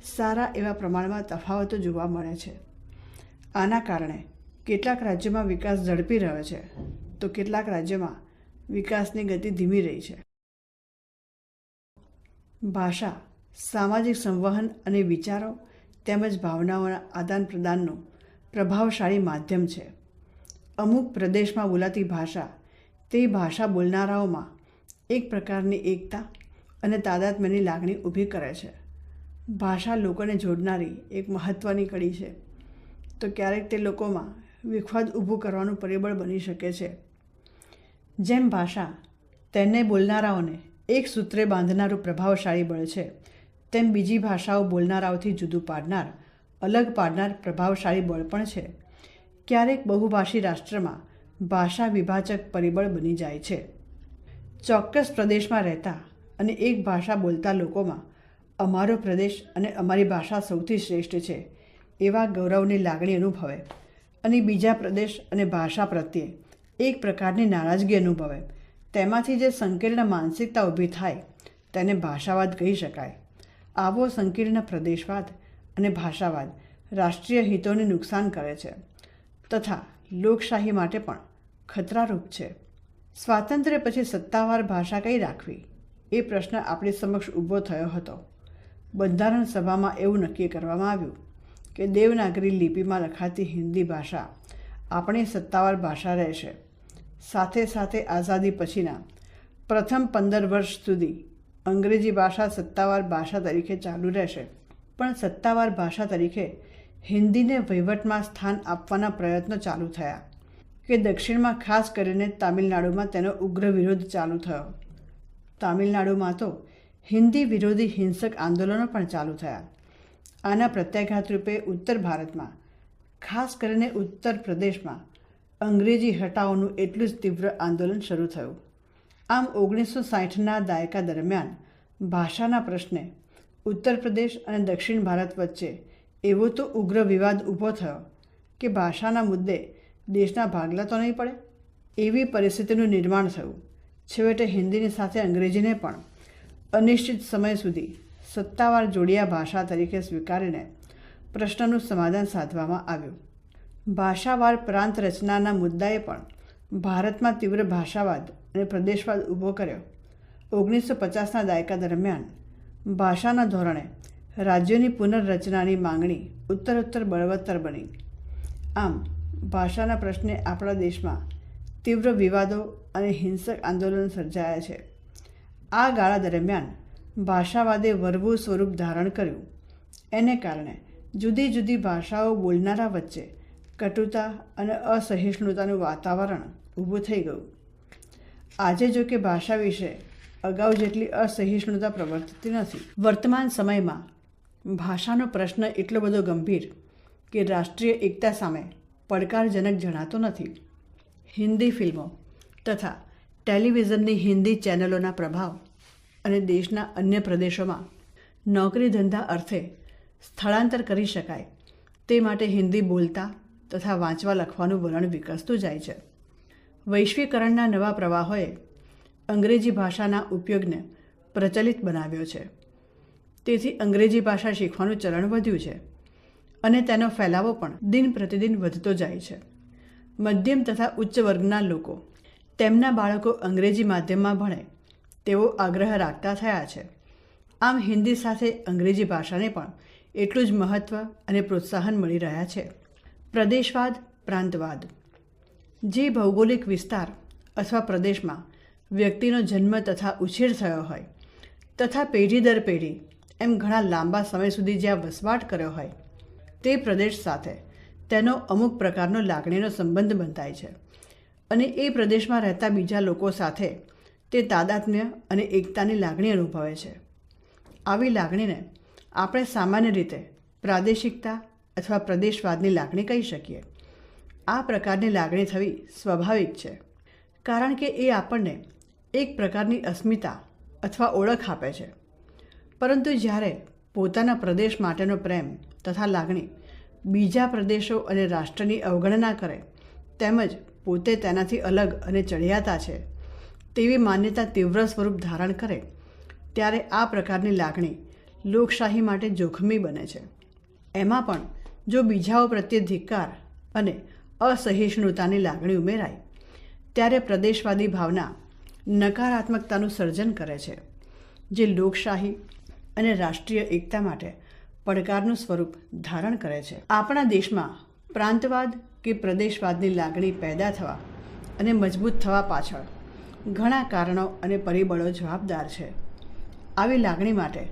સારા એવા પ્રમાણમાં તફાવતો જોવા મળે છે. આના કારણે કેટલાક રાજ્યોમાં વિકાસ ઝડપી રહ્યો છે તો કેટલાક રાજ્યોમાં વિકાસની ગતિ ધીમી રહી છે. ભાષા સામાજિક સંવહન અને વિચારો તેમજ ભાવનાઓના આદાન પ્રદાનનું પ્રભાવશાળી માધ્યમ છે. અમુક પ્રદેશમાં બોલાતી ભાષા તે ભાષા બોલનારાઓમાં એક પ્રકારની એકતા અને તાદાત્મ્યની લાગણી ઊભી કરે છે. ભાષા લોકોને જોડનારી એક મહત્ત્વની કડી છે તો ક્યારેક તે લોકોમાં વિખવાદ ઊભું કરવાનું પરિબળ બની શકે છે. જેમ ભાષા તેને બોલનારાઓને એક સૂત્રે બાંધનારું પ્રભાવશાળી બળ છે, તેમ બીજી ભાષાઓ બોલનારાઓથી જુદું પાડનાર, અલગ પાડનાર પ્રભાવશાળી બળ પણ છે. ક્યારેક બહુભાષી રાષ્ટ્રમાં ભાષા વિભાજક પરિબળ બની જાય છે. ચોક્કસ પ્રદેશમાં રહેતા અને એક ભાષા બોલતા લોકોમાં અમારો પ્રદેશ અને અમારી ભાષા સૌથી શ્રેષ્ઠ છે એવા ગૌરવની લાગણી અનુભવે અને બીજા પ્રદેશ અને ભાષા પ્રત્યે એક પ્રકારની નારાજગી અનુભવે. તેમાંથી જે સંકીર્ણ માનસિકતા ઊભી થાય તેને ભાષાવાદ કહી શકાય. આવો સંકીર્ણ પ્રદેશવાદ અને ભાષાવાદ રાષ્ટ્રીય હિતોને નુકસાન કરે છે તથા લોકશાહી માટે પણ ખતરારૂપ છે. સ્વાતંત્ર્ય પછી સત્તાવાર ભાષા કઈ રાખવી એ પ્રશ્ન આપણી સમક્ષ ઊભો થયો હતો. બંધારણ સભામાં એવું નક્કી કરવામાં આવ્યું કે દેવનાગરી લિપિમાં લખાતી હિન્દી ભાષા આપણી સત્તાવાર ભાષા રહેશે. સાથે સાથે આઝાદી પછીના પ્રથમ 15 વર્ષ સુધી અંગ્રેજી ભાષા સત્તાવાર ભાષા તરીકે ચાલુ રહેશે. પણ સત્તાવાર ભાષા તરીકે હિન્દીને વહીવટમાં સ્થાન આપવાના પ્રયત્નો ચાલુ થયા કે દક્ષિણમાં ખાસ કરીને તામિલનાડુમાં તેનો ઉગ્ર વિરોધ ચાલુ થયો. તામિલનાડુમાં તો હિન્દી વિરોધી હિંસક આંદોલનો પણ ચાલુ થયા. આના પ્રત્યાઘાત રૂપે ઉત્તર ભારતમાં ખાસ કરીને ઉત્તર પ્રદેશમાં અંગ્રેજી હટાવોનું એટલું જ તીવ્ર આંદોલન શરૂ થયું. આમ 1960ના દાયકા દરમિયાન ભાષાના પ્રશ્ને ઉત્તર પ્રદેશ અને દક્ષિણ ભારત વચ્ચે એવો તો ઉગ્ર વિવાદ ઊભો થયો કે ભાષાના મુદ્દે દેશના ભાગલા તો નહીં પડે એવી પરિસ્થિતિનું નિર્માણ થયું. છેવટે હિન્દીની સાથે અંગ્રેજીને પણ અનિશ્ચિત સમય સુધી સત્તાવાર જોડિયા ભાષા તરીકે સ્વીકારીને પ્રશ્નનું સમાધાન સાધવામાં આવ્યું. ભાષાવાર પ્રાંત રચનાના મુદ્દાએ પણ ભારતમાં તીવ્ર ભાષાવાદ અને પ્રદેશવાદ ઊભો કર્યો. 1950ના દાયકા દરમિયાન ભાષાના ધોરણે રાજ્યોની પુનર્રચનાની માંગણી ઉત્તરોત્તર બળવત્તર બની. આમ ભાષાના પ્રશ્ને આપણા દેશમાં તીવ્ર વિવાદો અને હિંસક આંદોલન સર્જાયા છે. આ ગાળા દરમિયાન ભાષાવાદે વરવું સ્વરૂપ ધારણ કર્યું. એને કારણે જુદી જુદી ભાષાઓ બોલનારા વચ્ચે કટુતા અને અસહિષ્ણુતાનું વાતાવરણ ઊભું થઈ ગયું. આજે જો કે ભાષા વિશે અગાઉ જેટલી અસહિષ્ણુતા પ્રવર્તતી નથી. વર્તમાન સમયમાં ભાષાનો પ્રશ્ન એટલો બધો ગંભીર કે રાષ્ટ્રીય એકતા સામે પડકારજનક જણાતો નથી. હિન્દી ફિલ્મો તથા ટેલિવિઝનની હિન્દી ચેનલોના પ્રભાવ અને દેશના અન્ય પ્રદેશોમાં નોકરી ધંધા અર્થે સ્થળાંતર કરી શકાય તે માટે હિન્દી બોલતા તથા વાંચવા લખવાનું વલણ વિકસતું જાય છે. વૈશ્વિકરણના નવા પ્રવાહોએ અંગ્રેજી ભાષાના ઉપયોગને પ્રચલિત બનાવ્યો છે. તેથી અંગ્રેજી ભાષા શીખવાનું ચલણ વધ્યું છે અને તેનો ફેલાવો પણ દિન પ્રતિદિન વધતો જાય છે. મધ્યમ તથા ઉચ્ચ વર્ગના લોકો તેમના બાળકો અંગ્રેજી માધ્યમમાં ભણે તેવો આગ્રહ રાખતા થયા છે. આમ હિન્દી સાથે અંગ્રેજી ભાષાને પણ એટલું જ મહત્ત્વ અને પ્રોત્સાહન મળી રહ્યા છે. પ્રદેશવાદ, પ્રાંતવાદ. જે ભૌગોલિક વિસ્તાર અથવા પ્રદેશમાં વ્યક્તિનો જન્મ તથા ઉછેર થયો હોય તથા પેઢી દર પેઢી એમ ઘણા લાંબા સમય સુધી જ્યાં વસવાટ કર્યો હોય તે પ્રદેશ સાથે તેનો અમુક પ્રકારનો લાગણીનો સંબંધ બંધાય છે અને એ પ્રદેશમાં રહેતા બીજા લોકો સાથે તે તાદાત્મ્ય અને એકતાની લાગણી અનુભવે છે. આવી લાગણીને આપણે સામાન્ય રીતે પ્રાદેશિકતા અથવા પ્રદેશવાદની લાગણી કહી શકીએ. આ પ્રકારની લાગણી થવી સ્વાભાવિક છે, કારણ કે એ આપણને એક પ્રકારની અસ્મિતા અથવા ઓળખ આપે છે. પરંતુ જ્યારે પોતાના પ્રદેશ માટેનો પ્રેમ તથા લાગણી બીજા પ્રદેશો અને રાષ્ટ્રની અવગણના કરે તેમજ પોતે તેનાથી અલગ અને ચડિયાતા છે તેવી માન્યતા તીવ્ર સ્વરૂપ ધારણ કરે ત્યારે આ પ્રકારની લાગણી લોકશાહી માટે જોખમી બને છે. એમાં પણ જો બીજાઓ પ્રત્યે ધિક્કાર અને અસહિષ્ણુતાની લાગણી ઉમેરાય ત્યારે પ્રદેશવાદી ભાવના નકારાત્મકતાનું સર્જન કરે છે, જે લોકશાહી અને રાષ્ટ્રીય એકતા માટે પડકારનું સ્વરૂપ ધારણ કરે છે. આપણા દેશમાં પ્રાંતવાદ કે પ્રદેશવાદની લાગણી પેદા થવા અને મજબૂત થવા પાછળ ઘણા કારણો અને પરિબળો જવાબદાર છે. આવી લાગણી માટે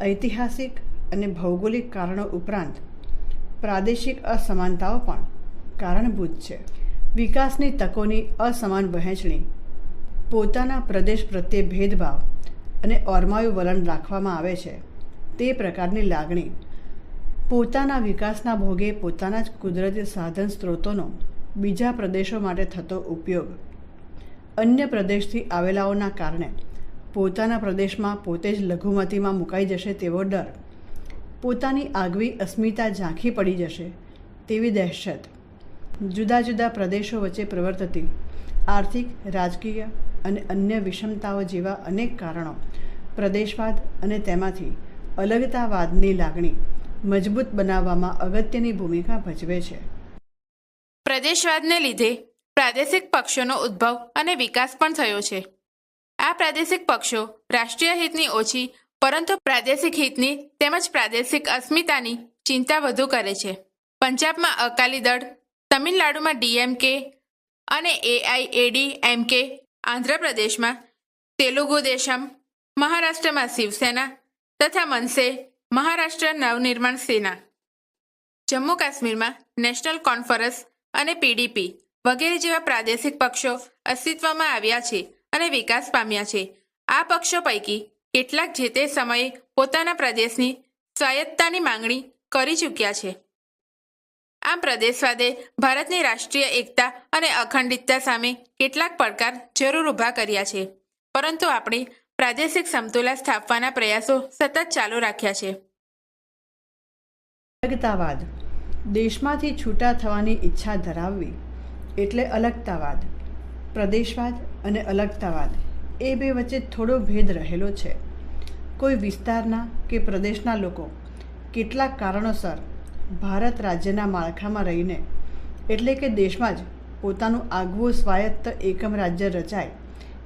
ઐતિહાસિક અને ભૌગોલિક કારણો ઉપરાંત પ્રાદેશિક અસમાનતાઓ પણ કારણભૂત છે. વિકાસની તકોની અસમાન વહેંચણી, પોતાના પ્રદેશ પ્રત્યે ભેદભાવ અને ઓરમાયું વલણ રાખવામાં આવે છે તે પ્રકારની લાગણી, પોતાના વિકાસના ભોગે પોતાના જ કુદરતી સાધન સ્ત્રોતોનો બીજા પ્રદેશો માટે થતો ઉપયોગ, અન્ય પ્રદેશથી આવેલાઓના કારણે પોતાના પ્રદેશમાં પોતે જ લઘુમતીમાં મુકાઈ જશે તેવો ડર, પોતાની આગવી અસ્મિતા ઝાંખી પડી જશે તેવી દહેશત, જુદા જુદા પ્રદેશો વચ્ચે પ્રવર્તતી આર્થિક, રાજકીય અને અન્ય વિષમતાઓ જેવા અનેક કારણો પ્રદેશવાદ અને તેમાંથી અલગતાવાદની લાગણી મજબૂત બનાવવામાં અગત્યની ભૂમિકા ભજવે છે. પ્રદેશવાદને લીધે પ્રાદેશિક પક્ષોનો ઉદ્ભવ અને વિકાસ પણ થયો છે. આ પ્રાદેશિક પક્ષો રાષ્ટ્રીય હિતની ઓછી પરંતુ પ્રાદેશિક હિતની તેમજ પ્રાદેશિક અસ્મિતાની ચિંતા વધુ કરે છે. પંજાબમાં અકાલી દળ, તમિલનાડુમાં DMK અને AIADMK, આંધ્રપ્રદેશમાં તેલુગુ દેશમ, મહારાષ્ટ્રમાં શિવસેના તથા મનસે મહારાષ્ટ્ર નવનિર્માણ સેના, જમ્મુ કાશ્મીરમાં નેશનલ કોન્ફરન્સ અને PDP વગેરે જેવા પ્રાદેશિક પક્ષો અસ્તિત્વમાં આવ્યા છે અને વિકાસ પામ્યા છે. આ પક્ષો પૈકી કેટલાક જે તે સમયે પોતાના પ્રદેશની સ્વાયત્તતાની માંગણી કરી ચૂક્યા છે. આમ પ્રદેશવાદે ભારતની રાષ્ટ્રીય એકતા અને અખંડિતતા સામે કેટલાક પડકાર જરૂર ઊભા કર્યા છે, પરંતુ આપણે પ્રાદેશિક સમતુલા સ્થાપવાના પ્રયાસો સતત ચાલુ રાખ્યા છે. અલગતાવાદ. દેશમાંથી છૂટા થવાની ઈચ્છા ધરાવવી એટલે અલગતાવાદ. પ્રદેશવાદ અને અલગતાવાદ એ બે વચ્ચે થોડો ભેદ રહેલો છે. કોઈ વિસ્તારના કે પ્રદેશના લોકો કેટલાક કારણોસર ભારત રાજ્યના માળખામાં રહીને એટલે કે દેશમાં જ પોતાનું આગવું સ્વાયત્ત એકમ રાજ્ય રચાય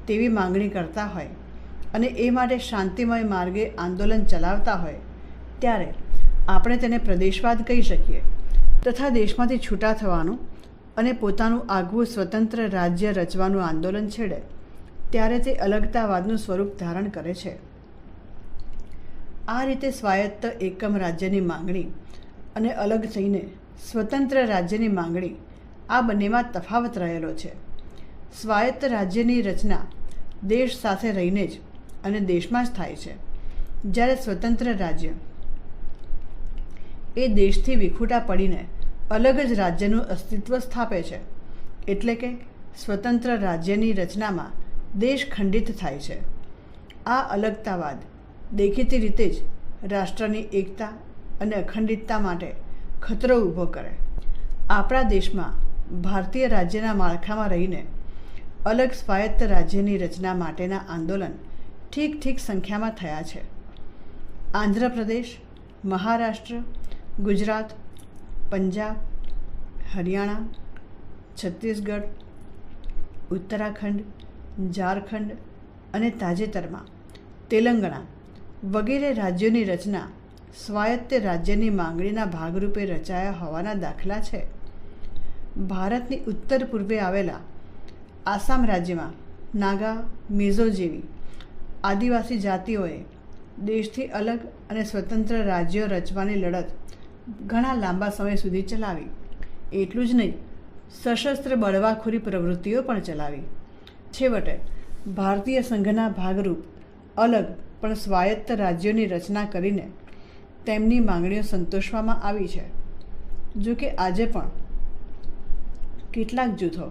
તેવી માંગણી કરતા હોય અને એ માટે શાંતિમય માર્ગે આંદોલન ચલાવતા હોય ત્યારે આપણે તેને પ્રદેશવાદ કહી શકીએ. તથા દેશમાંથી છૂટા થવાનું અને પોતાનું આગવું સ્વતંત્ર રાજ્ય રચવાનું આંદોલન છેડે ત્યારે તે અલગતાવાદનું સ્વરૂપ ધારણ કરે છે. આ રીતે સ્વાયત્ત એકમ રાજ્યની માંગણી અને અલગ થઈને સ્વતંત્ર રાજ્યની માંગણી આ બંનેમાં તફાવત રહેલો છે. સ્વાયત્ત રાજ્યની રચના દેશ સાથે રહીને જ અને દેશમાં જ થાય છે, જ્યારે સ્વતંત્ર રાજ્ય એ દેશથી વિખૂટા પડીને અલગ જ રાજ્યનું અસ્તિત્વ સ્થાપે છે, એટલે કે સ્વતંત્ર રાજ્યની રચનામાં દેશ ખંડિત થાય છે. આ અલગતાવાદ દેખીતી રીતે જ રાષ્ટ્રની એકતા અને અખંડિતતા માટે ખતરો ઊભો કરે. આપણા દેશમાં ભારતીય રાજ્યના માળખામાં રહીને અલગ સ્વાયત્ત રાજ્યની રચના માટેના આંદોલન ઠીક સંખ્યામાં થયા છે. આંધ્રપ્રદેશ, મહારાષ્ટ્ર, ગુજરાત, પંજાબ, હરિયાણા, છત્તીસગઢ, ઉત્તરાખંડ, ઝારખંડ અને તાજેતરમાં તેલંગાણા વગેરે રાજ્યોની રચના સ્વાયત્ત રાજ્યની માંગણીના ભાગરૂપે રચાયા હોવાના દાખલા છે. ભારતની ઉત્તર પૂર્વે આવેલા આસામ રાજ્યમાં નાગા, મિઝો જેવી આદિવાસી જાતિઓએ દેશથી અલગ અને સ્વતંત્ર રાજ્યો રચવાની લડત ઘણા લાંબા સમય સુધી ચલાવી. એટલું જ નહીં, સશસ્ત્ર બળવાખોરી પ્રવૃત્તિઓ પણ ચલાવી. છેવટે ભારતીય સંઘના ભાગરૂપ અલગ પણ સ્વાયત્ત રાજ્યોની રચના કરીને તેમની માંગણીઓ સંતોષવામાં આવી છે. જો કે આજે પણ કેટલાક જૂથો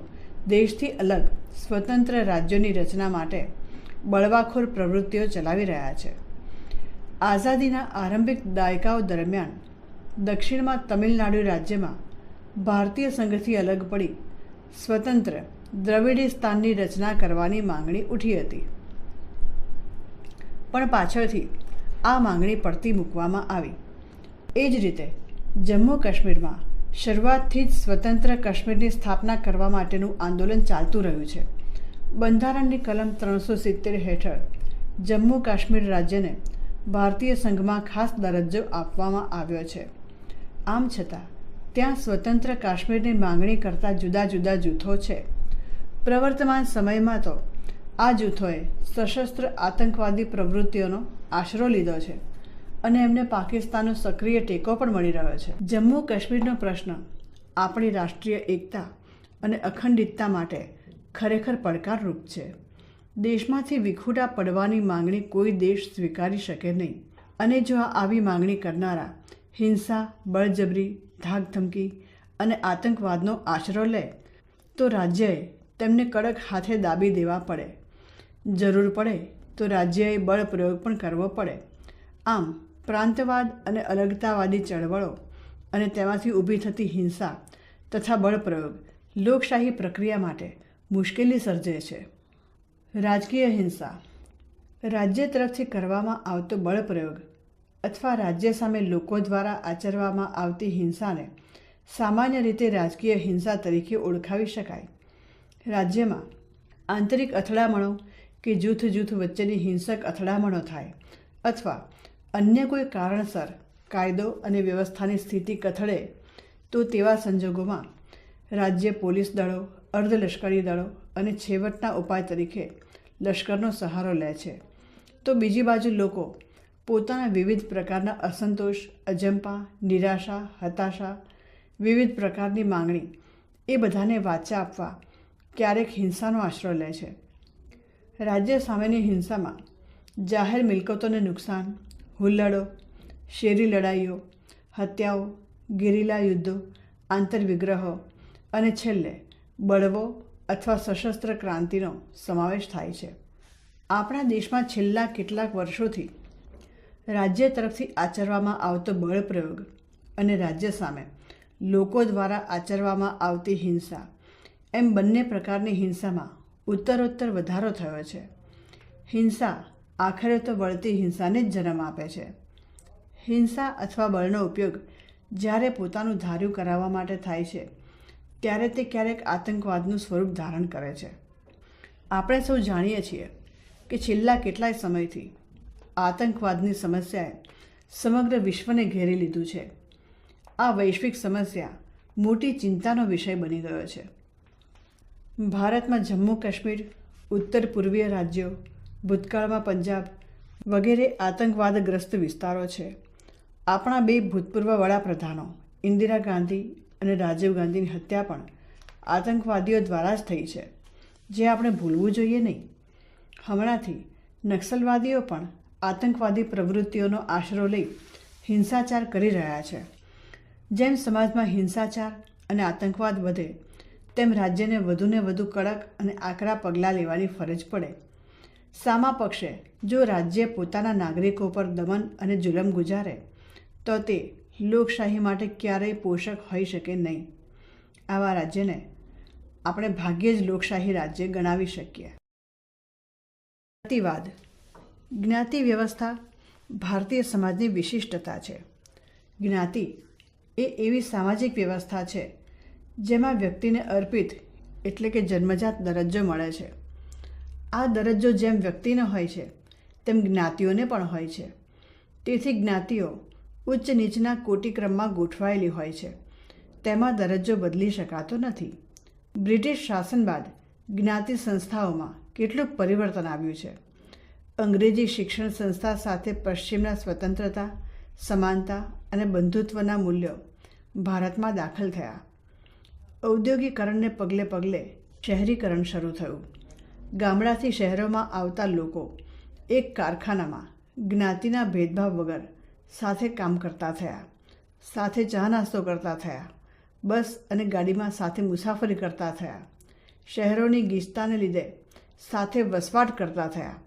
દેશથી અલગ સ્વતંત્ર રાજ્યોની રચના માટે બળવાખોર પ્રવૃત્તિઓ ચલાવી રહ્યા છે. આઝાદીના આરંભિક દાયકાઓ દરમિયાન દક્ષિણમાં તમિલનાડુ રાજ્યમાં ભારતીય સંઘથી અલગ પડી સ્વતંત્ર દ્રવિડીસ્તાનની રચના કરવાની માંગણી ઉઠી હતી, પણ પાછળથી આ માંગણી પડતી મૂકવામાં આવી. એ જ રીતે જમ્મુ કાશ્મીરમાં શરૂઆતથી જ સ્વતંત્ર કાશ્મીરની સ્થાપના કરવા માટેનું આંદોલન ચાલતું રહ્યું છે. બંધારણની કલમ 370 હેઠળ જમ્મુ કાશ્મીર રાજ્યને ભારતીય સંઘમાં ખાસ દરજ્જો આપવામાં આવ્યો છે. આમ છતાં ત્યાં સ્વતંત્ર કાશ્મીરની માંગણી કરતા જુદા જુદા જૂથો છે. પ્રવર્તમાન સમયમાં તો આ જૂથોએ સશસ્ત્ર આતંકવાદી પ્રવૃત્તિઓનો આશરો લીધો છે અને એમને પાકિસ્તાનનો સક્રિય ટેકો પણ મળી રહ્યો છે. જમ્મુ કાશ્મીરનો પ્રશ્ન આપણી રાષ્ટ્રીય એકતા અને અખંડિતતા માટે ખરેખર પડકારરૂપ છે. દેશમાંથી વિખૂટા પડવાની માંગણી કોઈ દેશ સ્વીકારી શકે નહીં, અને જો આવી માંગણી કરનારા હિંસા, બળજબરી, ધાકધમકી અને આતંકવાદનો આશરો લે તો રાજ્યએ તેમને કડક હાથે દાબી દેવા પડે. જરૂર પડે તો રાજ્યએ બળ પ્રયોગ પણ કરવો પડે. આમ પ્રાંતવાદ અને અલગતાવાદી ચળવળો અને તેમાંથી ઊભી થતી હિંસા તથા બળપ્રયોગ લોકશાહી પ્રક્રિયા માટે મુશ્કેલી સર્જે છે. રાજકીય હિંસા. રાજ્ય તરફથી કરવામાં આવતો બળપ્રયોગ અથવા રાજ્ય સામે લોકો દ્વારા આચરવામાં આવતી હિંસાને સામાન્ય રીતે રાજકીય હિંસા તરીકે ઓળખાવી શકાય. રાજ્યમાં આંતરિક અથડામણો કે જૂથ વચ્ચેની હિંસક અથડામણો થાય અથવા અન્ય કોઈ કારણસર કાયદો અને વ્યવસ્થાની સ્થિતિ કથળે તો તેવા સંજોગોમાં રાજ્ય પોલીસ દળો, અર્ધલશ્કરી દળો અને છેવટના ઉપાય તરીકે લશ્કરનો સહારો લે છે. તો બીજી બાજુ લોકો પોતાના વિવિધ પ્રકારના અસંતોષ, અજંપા, નિરાશા, હતાશા, વિવિધ પ્રકારની માંગણી એ બધાને વાચા આપવા ક્યારેક હિંસાનો આશરો લે છે. રાજ્ય સામેની હિંસામાં જાહેર મિલકતોને નુકસાન, હુલ્લડો, શેરી લડાઈઓ, હત્યાઓ, ગેરિલા યુદ્ધો, આંતરવિગ્રહો અને છેલ્લે બળવો અથવા સશસ્ત્ર ક્રાંતિનો સમાવેશ થાય છે. આપણા દેશમાં છેલ્લા કેટલાક વર્ષોથી રાજ્ય તરફથી આચરવામાં આવતો બળપ્રયોગ અને રાજ્ય સામે લોકો દ્વારા આચરવામાં આવતી હિંસા એમ બંને પ્રકારની હિંસામાં ઉત્તરોત્તર વધારો થયો છે. હિંસા આખરે તો બળતી હિંસાને જ જન્મ આપે છે. હિંસા અથવા બળનો ઉપયોગ જ્યારે પોતાનું ધાર્યું કરાવવા માટે થાય છે ત્યારે તે ક્યારેક આતંકવાદનું સ્વરૂપ ધારણ કરે છે. આપણે સૌ જાણીએ છીએ કે છેલ્લા કેટલાય સમયથી આતંકવાદની સમસ્યાએ સમગ્ર વિશ્વને ઘેરી લીધું છે. આ વૈશ્વિક સમસ્યા મોટી ચિંતાનો વિષય બની ગયો છે. ભારતમાં જમ્મુ કાશ્મીર, ઉત્તર પૂર્વીય રાજ્યો, ભૂતકાળમાં પંજાબ વગેરે આતંકવાદગ્રસ્ત વિસ્તારો છે. આપણા બે ભૂતપૂર્વ વડાપ્રધાનો ઇન્દિરા ગાંધી અને રાજીવ ગાંધીની હત્યા પણ આતંકવાદીઓ દ્વારા જ થઈ છે, જે આપણે ભૂલવું જોઈએ નહીં. હમણાંથી નક્સલવાદીઓ પણ આતંકવાદી પ્રવૃત્તિઓનો આશરો લઈ હિંસાચાર કરી રહ્યા છે. જેમ સમાજમાં હિંસાચાર અને આતંકવાદ વધે તેમ રાજ્યને વધુને વધુ કડક અને આકરા પગલાં લેવાની ફરજ પડે. સામા પક્ષે જો રાજ્ય પોતાના નાગરિકો પર દમન અને જુલમ ગુજારે તો તે લોકશાહી માટે ક્યારેય પોષક હોઈ શકે નહીં. આવા રાજ્યને આપણે ભાગ્યે જ લોકશાહી રાજ્ય ગણાવી શકીએ. જ્ઞાતિવાદ. જ્ઞાતિ વ્યવસ્થા ભારતીય સમાજની વિશિષ્ટતા છે. જ્ઞાતિ એ એવી સામાજિક વ્યવસ્થા છે જેમાં વ્યક્તિને અર્પિત એટલે કે જન્મજાત દરજ્જો મળે છે. આ દરજ્જો જેમ વ્યક્તિનો હોય છે તેમ જ્ઞાતિઓને પણ હોય છે. તેથી જ્ઞાતિઓ ઉચ્ચ નીચના કોટિક્રમમાં ગોઠવાયેલી હોય છે. તેમાં દરજ્જો બદલી શકાતો નથી. બ્રિટિશ શાસન બાદ જ્ઞાતિ સંસ્થાઓમાં કેટલું પરિવર્તન આવ્યું છે. અંગ્રેજી શિક્ષણ સંસ્થા સાથે પશ્ચિમના સ્વતંત્રતા, સમાનતા અને બંધુત્વના મૂલ્યો ભારતમાં દાખલ થયા. ઔદ્યોગિકરણને પગલે પગલે શહેરીકરણ શરૂ થયું. ગામડાથી શહેરોમાં આવતા લોકો એક કારખાનામાં જ્ઞાતિના ભેદભાવ વગર સાથે કામ કરતા થયા, સાથે ચા નાસ્તો કરતા થયા, બસ અને ગાડીમાં સાથે મુસાફરી કરતા થયા, શહેરોની ગીચતાને લીધે સાથે વસવાટ કરતા થયા.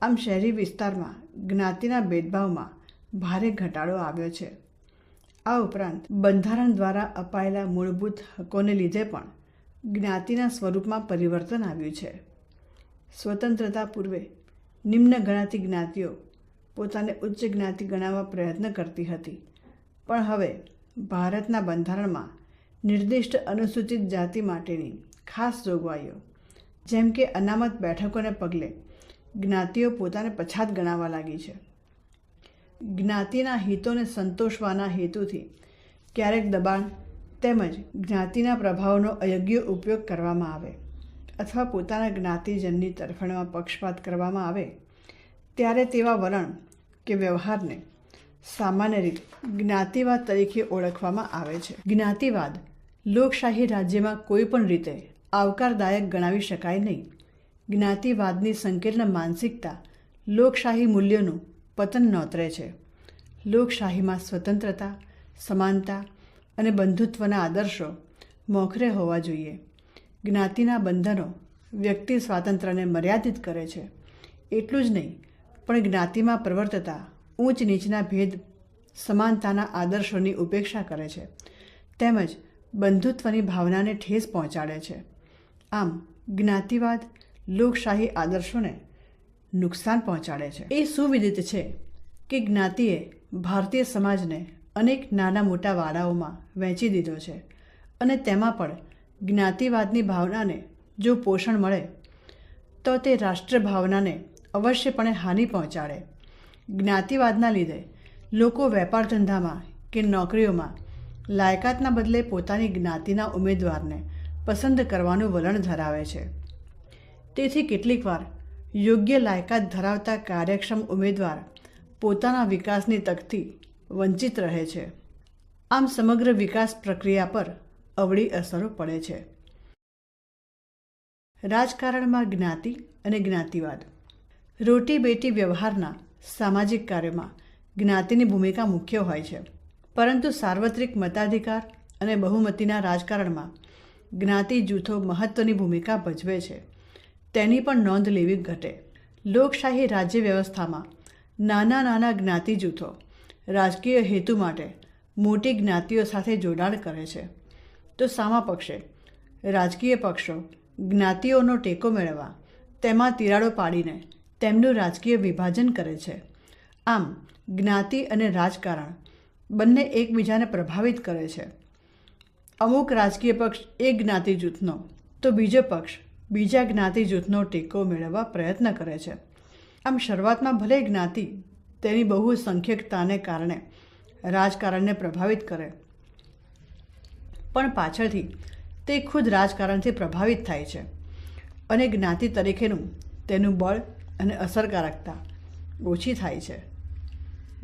આમ શહેરી વિસ્તારમાં જ્ઞાતિના ભેદભાવમાં ભારે ઘટાડો આવ્યો છે. આ ઉપરાંત બંધારણ દ્વારા અપાયેલા મૂળભૂત હકોને લીધે પણ જ્ઞાતિના સ્વરૂપમાં પરિવર્તન આવ્યું છે. સ્વતંત્રતા પૂર્વે નિમ્ન ગણાતી જ્ઞાતિઓ પોતાને ઉચ્ચ જ્ઞાતિ ગણાવવા પ્રયત્ન કરતી હતી, પણ હવે ભારતના બંધારણમાં નિર્દિષ્ટ અનુસૂચિત જાતિ માટેની ખાસ જોગવાઈઓ જેમ કે અનામત બેઠકોને પગલે જ્ઞાતિઓ પોતાને પછાત ગણાવવા લાગી છે. જ્ઞાતિના હિતોને સંતોષવાના હેતુથી ક્યારેક દબાણ તેમજ જ્ઞાતિના પ્રભાવનો અયોગ્ય ઉપયોગ કરવામાં આવે અથવા પોતાના જ્ઞાતિજનની તરફેણમાં પક્ષપાત કરવામાં આવે ત્યારે તેવા વલણ કે વ્યવહારને સામાન્ય રીતે જ્ઞાતિવાદ તરીકે ઓળખવામાં આવે છે. જ્ઞાતિવાદ લોકશાહી રાજ્યમાં કોઈ પણ રીતે આવકારદાયક ગણાવી શકાય નહીં. જ્ઞાતિવાદની સંકીર્ણ માનસિકતા લોકશાહી મૂલ્યોનું પતન નોતરે છે. લોકશાહીમાં સ્વતંત્રતા, સમાનતા અને બંધુત્વના આદર્શો મોખરે હોવા જોઈએ. જ્ઞાતિના બંધનો વ્યક્તિ સ્વાતંત્ર્યને મર્યાદિત કરે છે. એટલું જ નહીં, પણ જ્ઞાતિમાં પ્રવર્તતા ઊંચ નીચના ભેદ સમાનતાના આદર્શોની ઉપેક્ષા કરે છે તેમજ બંધુત્વની ભાવનાને ઠેસ પહોંચાડે છે. આમ જ્ઞાતિવાદ લોકશાહી આદર્શોને નુકસાન પહોંચાડે છે. એ સુવિદિત છે કે જ્ઞાતિએ ભારતીય સમાજને અનેક નાના મોટા વાડાઓમાં વહેંચી દીધો છે અને તેમાં પણ જ્ઞાતિવાદની ભાવનાને જો પોષણ મળે તો તે રાષ્ટ્ર ભાવનાને અવશ્યપણે હાનિ પહોંચાડે. જ્ઞાતિવાદના લીધે લોકો વેપાર ધંધામાં કે નોકરીઓમાં લાયકાતના બદલે પોતાની જ્ઞાતિના ઉમેદવારને પસંદ કરવાનું વલણ ધરાવે છે. તેથી કેટલીકવાર યોગ્ય લાયકાત ધરાવતા કાર્યક્ષમ ઉમેદવાર પોતાના વિકાસની તકથી વંચિત રહે છે. આમ સમગ્ર વિકાસ પ્રક્રિયા પર અવળી અસરો પડે છે. રાજકારણમાં જ્ઞાતિ અને જ્ઞાતિવાદ. રોટી બેટી વ્યવહારના સામાજિક કાર્યોમાં જ્ઞાતિની ભૂમિકા મુખ્ય હોય છે, પરંતુ સાર્વત્રિક મતાધિકાર અને બહુમતીના રાજકારણમાં જ્ઞાતિ જૂથો મહત્ત્વની ભૂમિકા ભજવે છે. તેની પણ નોંધ લેવી ઘટે. લોકશાહી રાજ્ય વ્યવસ્થામાં નાના નાના જ્ઞાતિ જૂથો રાજકીય હેતુ માટે મોટી જ્ઞાતિઓ સાથે જોડાણ કરે છે, તો સામા પક્ષે રાજકીય પક્ષો જ્ઞાતિઓનો ટેકો મેળવવા તેમાં તિરાડો પાડીને તેમનું રાજકીય વિભાજન કરે છે. આમ જ્ઞાતિ અને રાજકારણ બંને એકબીજાને પ્રભાવિત કરે છે. અમુક રાજકીય પક્ષ એક જ્ઞાતિ જૂથનો તો બીજો પક્ષ બીજા જ્ઞાતિ જૂથનો ટેકો મેળવવા પ્રયત્ન કરે છે. આમ શરૂઆતમાં ભલે જ્ઞાતિ તેની બહુસંખ્યકતાને કારણે રાજકારણને પ્રભાવિત કરે, પણ પાછળથી તે ખુદ રાજકારણથી પ્રભાવિત થાય છે અને જ્ઞાતિ તરીકેનું તેનું બળ અને અસરકારકતા ઓછી થાય છે.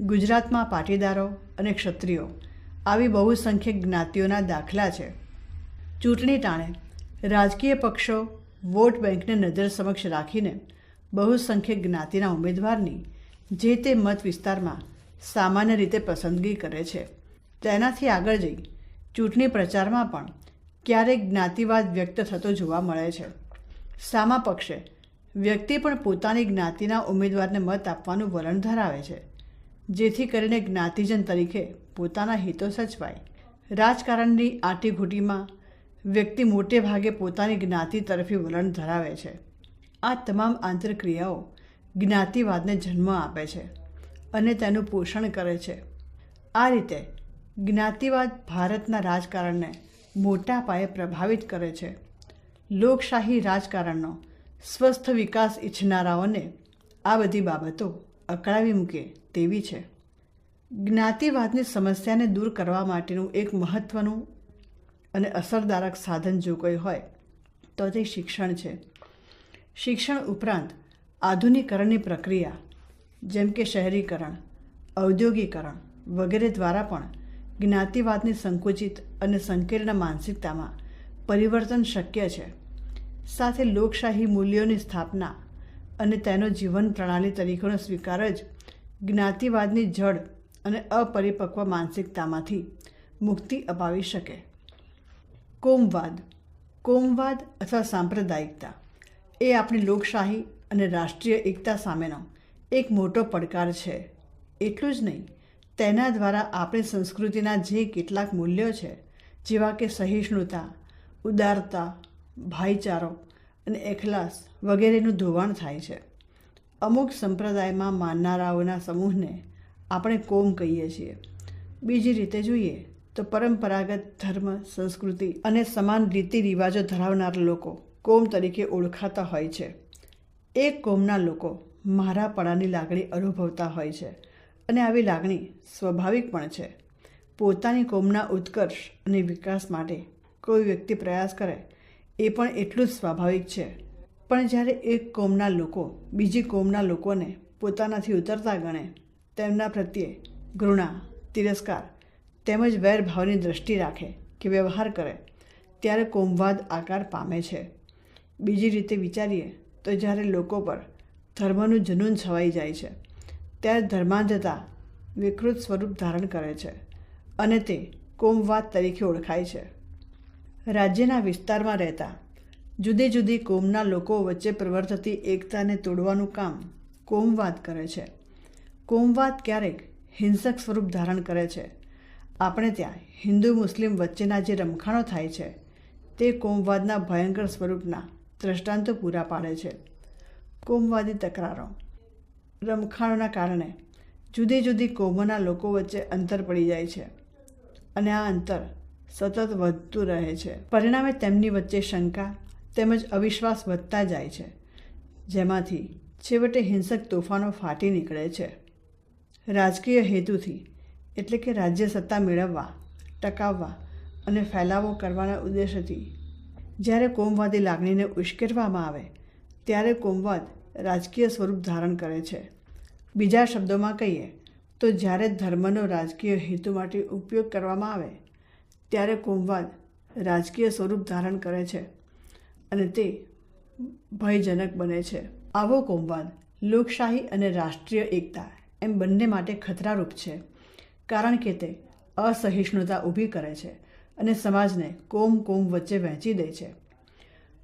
ગુજરાતમાં પાટીદારો અને ક્ષત્રિયો આવી બહુસંખ્યક જ્ઞાતિઓના દાખલા છે. ચૂંટણી ટાણે રાજકીય પક્ષો વોટ બેંકને નજર સમક્ષ રાખીને બહુસંખ્યક જ્ઞાતિના ઉમેદવારની જે તે મત વિસ્તારમાં સામાન્ય રીતે પસંદગી કરે છે. તેનાથી આગળ જઈ ચૂંટણી પ્રચારમાં પણ ક્યારેક જ્ઞાતિવાદ વ્યક્ત થતો જોવા મળે છે. સામા પક્ષે વ્યક્તિ પણ પોતાની જ્ઞાતિના ઉમેદવારને મત આપવાનું વલણ ધરાવે છે, જેથી કરીને જ્ઞાતિજન તરીકે પોતાના હિતો સચવાય. રાજકારણની આંટીઘૂંટીમાં વ્યક્તિ મોટે ભાગે પોતાની જ્ઞાતિ તરફી વલણ ધરાવે છે. આ તમામ આંતરક્રિયાઓ જ્ઞાતિવાદને જન્મ આપે છે અને તેનું પોષણ કરે છે. આ રીતે જ્ઞાતિવાદ ભારતના રાજકારણને મોટા પાયે પ્રભાવિત કરે છે. લોકશાહી રાજકારણનો સ્વસ્થ વિકાસ ઈચ્છનારાઓને આ બધી બાબતો અકળાવી મૂકે તેવી છે. જ્ઞાતિવાદની સમસ્યાને દૂર કરવા માટેનું એક મહત્ત્વનું અને અસરદારક સાધન જો કોઈ હોય તો તે શિક્ષણ છે. શિક્ષણ ઉપરાંત આધુનિકરણની પ્રક્રિયા જેમ કે શહેરીકરણ, ઔદ્યોગિકરણ વગેરે દ્વારા પણ જ્ઞાતિવાદની સંકુચિત અને સંકીર્ણ માનસિકતામાં પરિવર્તન શક્ય છે. સાથે લોકશાહી મૂલ્યોની સ્થાપના અને તેનો જીવન પ્રણાલી તરીકેનો સ્વીકાર જ જ્ઞાતિવાદની જડ અને અપરિપક્વ માનસિકતામાંથી મુક્તિ અપાવી શકે. કોમવાદ અથવા સાંપ્રદાયિકતા એ આપણી લોકશાહી અને રાષ્ટ્રીય એકતા સામેનો એક મોટો પડકાર છે. એટલું જ નહીં, તેના દ્વારા આપણી સંસ્કૃતિના જે કેટલાક મૂલ્યો છે, જેવા કે સહિષ્ણુતા, ઉદારતા, ભાઈચારો અને એખલાસ વગેરેનું ધોવાણ થાય છે. અમુક સંપ્રદાયમાં માનનારાઓના સમૂહને આપણે કોમ કહીએ છીએ. બીજી રીતે જોઈએ તો પરંપરાગત ધર્મ, સંસ્કૃતિ અને સમાન રીતિ રિવાજો ધરાવનાર લોકો કોમ તરીકે ઓળખાતા હોય છે. એક કોમના લોકો મારાપણાની લાગણી અનુભવતા હોય છે અને આવી લાગણી સ્વાભાવિક પણ છે. પોતાની કોમના ઉત્કર્ષ અને વિકાસ માટે કોઈ વ્યક્તિ પ્રયાસ કરે એ પણ એટલું જ સ્વાભાવિક છે. પણ જ્યારે એક કોમના લોકો બીજી કોમના લોકોને પોતાનાથી ઉતરતા ગણે, તેમના પ્રત્યે ઘૃણા, તિરસ્કાર તેમજ વેરભાવની દૃષ્ટિ રાખે કે વ્યવહાર કરે, ત્યારે કોમવાદ આકાર પામે છે. બીજી રીતે વિચારીએ તો જ્યારે લોકો પર ધર્મનું જનૂન છવાઈ જાય છે, ત્યારે ધર્માંધતા વિકૃત સ્વરૂપ ધારણ કરે છે અને તે કોમવાદ તરીકે ઓળખાય છે. રાજ્યના વિસ્તારમાં રહેતા જુદી જુદી કોમના લોકો વચ્ચે પ્રવર્તતી એકતાને તોડવાનું કામ કોમવાદ કરે છે. કોમવાદ ક્યારેક હિંસક સ્વરૂપ ધારણ કરે છે. આપણે ત્યાં હિન્દુ મુસ્લિમ વચ્ચેના જે રમખાણો થાય છે તે કોમવાદના ભયંકર સ્વરૂપના દ્રષ્ટાંતો પૂરા પાડે છે. કોમવાદી તકરારો, રમખાણોના કારણે જુદી જુદી કોમોના લોકો વચ્ચે અંતર પડી જાય છે અને આ અંતર સતત વધતું રહે છે. પરિણામે તેમની વચ્ચે શંકા તેમજ અવિશ્વાસ વધતા જાય છે, જેમાંથી છેવટે હિંસક તોફાનો ફાટી નીકળે છે. રાજકીય હેતુથી એટલે કે રાજ્ય સત્તા મેળવવા, ટકાવવા અને ફેલાવો કરવાના ઉદ્દેશથી જ્યારે કોમવાદી લાગણીને ઉશ્કેરવામાં આવે ત્યારે કોમવાદ રાજકીય સ્વરૂપ ધારણ કરે છે. બીજા શબ્દોમાં કહીએ તો જ્યારે ધર્મનો રાજકીય હેતુ માટે ઉપયોગ કરવામાં આવે ત્યારે કોમવાદ રાજકીય સ્વરૂપ ધારણ કરે છે અને તે ભયજનક બને છે. આવો કોમવાદ લોકશાહી અને રાષ્ટ્રીય એકતા એમ બંને માટે ખતરારૂપ છે, કારણ કે તે અસહિષ્ણુતા ઊભી કરે છે અને સમાજને કોમ વચ્ચે વહેંચી દે છે.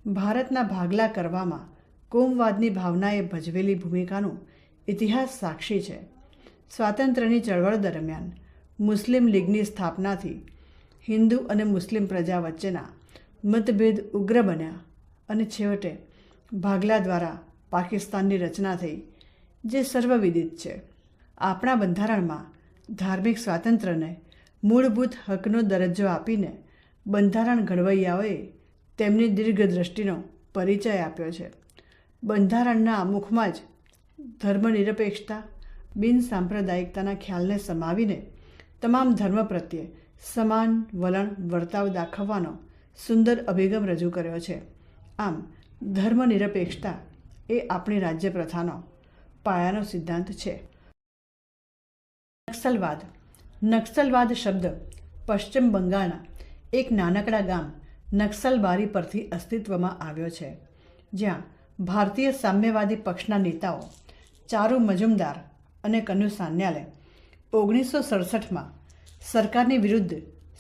ભારતના ભાગલા કરવામાં કોમવાદની ભાવનાએ ભજવેલી ભૂમિકાનું ઇતિહાસ સાક્ષી છે. સ્વાતંત્ર્યની ચળવળ દરમિયાન મુસ્લિમ લીગની સ્થાપનાથી હિન્દુ અને મુસ્લિમ પ્રજા વચ્ચેના મતભેદ ઉગ્ર બન્યા અને છેવટે ભાગલા દ્વારા પાકિસ્તાનની રચના થઈ, જે સર્વવિદિત છે. આપણા બંધારણમાં ધાર્મિક સ્વાતંત્ર્યને મૂળભૂત હકનો દરજ્જો આપીને બંધારણ ઘડવૈયાઓએ તેમની દીર્ઘદ્રષ્ટિનો પરિચય આપ્યો છે. બંધારણના આમુખમાં જ ધર્મનિરપેક્ષતા, બિનસાંપ્રદાયિકતાના ખ્યાલને સમાવીને તમામ ધર્મ પ્રત્યે સમાન વલણ વર્તાવ દાખવવાનો સુંદર અભિગમ રજૂ કર્યો છે. આમ ધર્મનિરપેક્ષતા એ આપણી રાજ્ય પ્રથાનો પાયાનો સિદ્ધાંત છે. નક્સલવાદ શબ્દ પશ્ચિમ બંગાળના એક નાનકડા ગામ નક્સલબારી પરથી અસ્તિત્વમાં આવ્યો છે, જ્યાં ભારતીય સામ્યવાદી પક્ષના નેતાઓ ચારુ મજુમદાર અને કનુ સાન્યાલે 1967માં સરકારની વિરુદ્ધ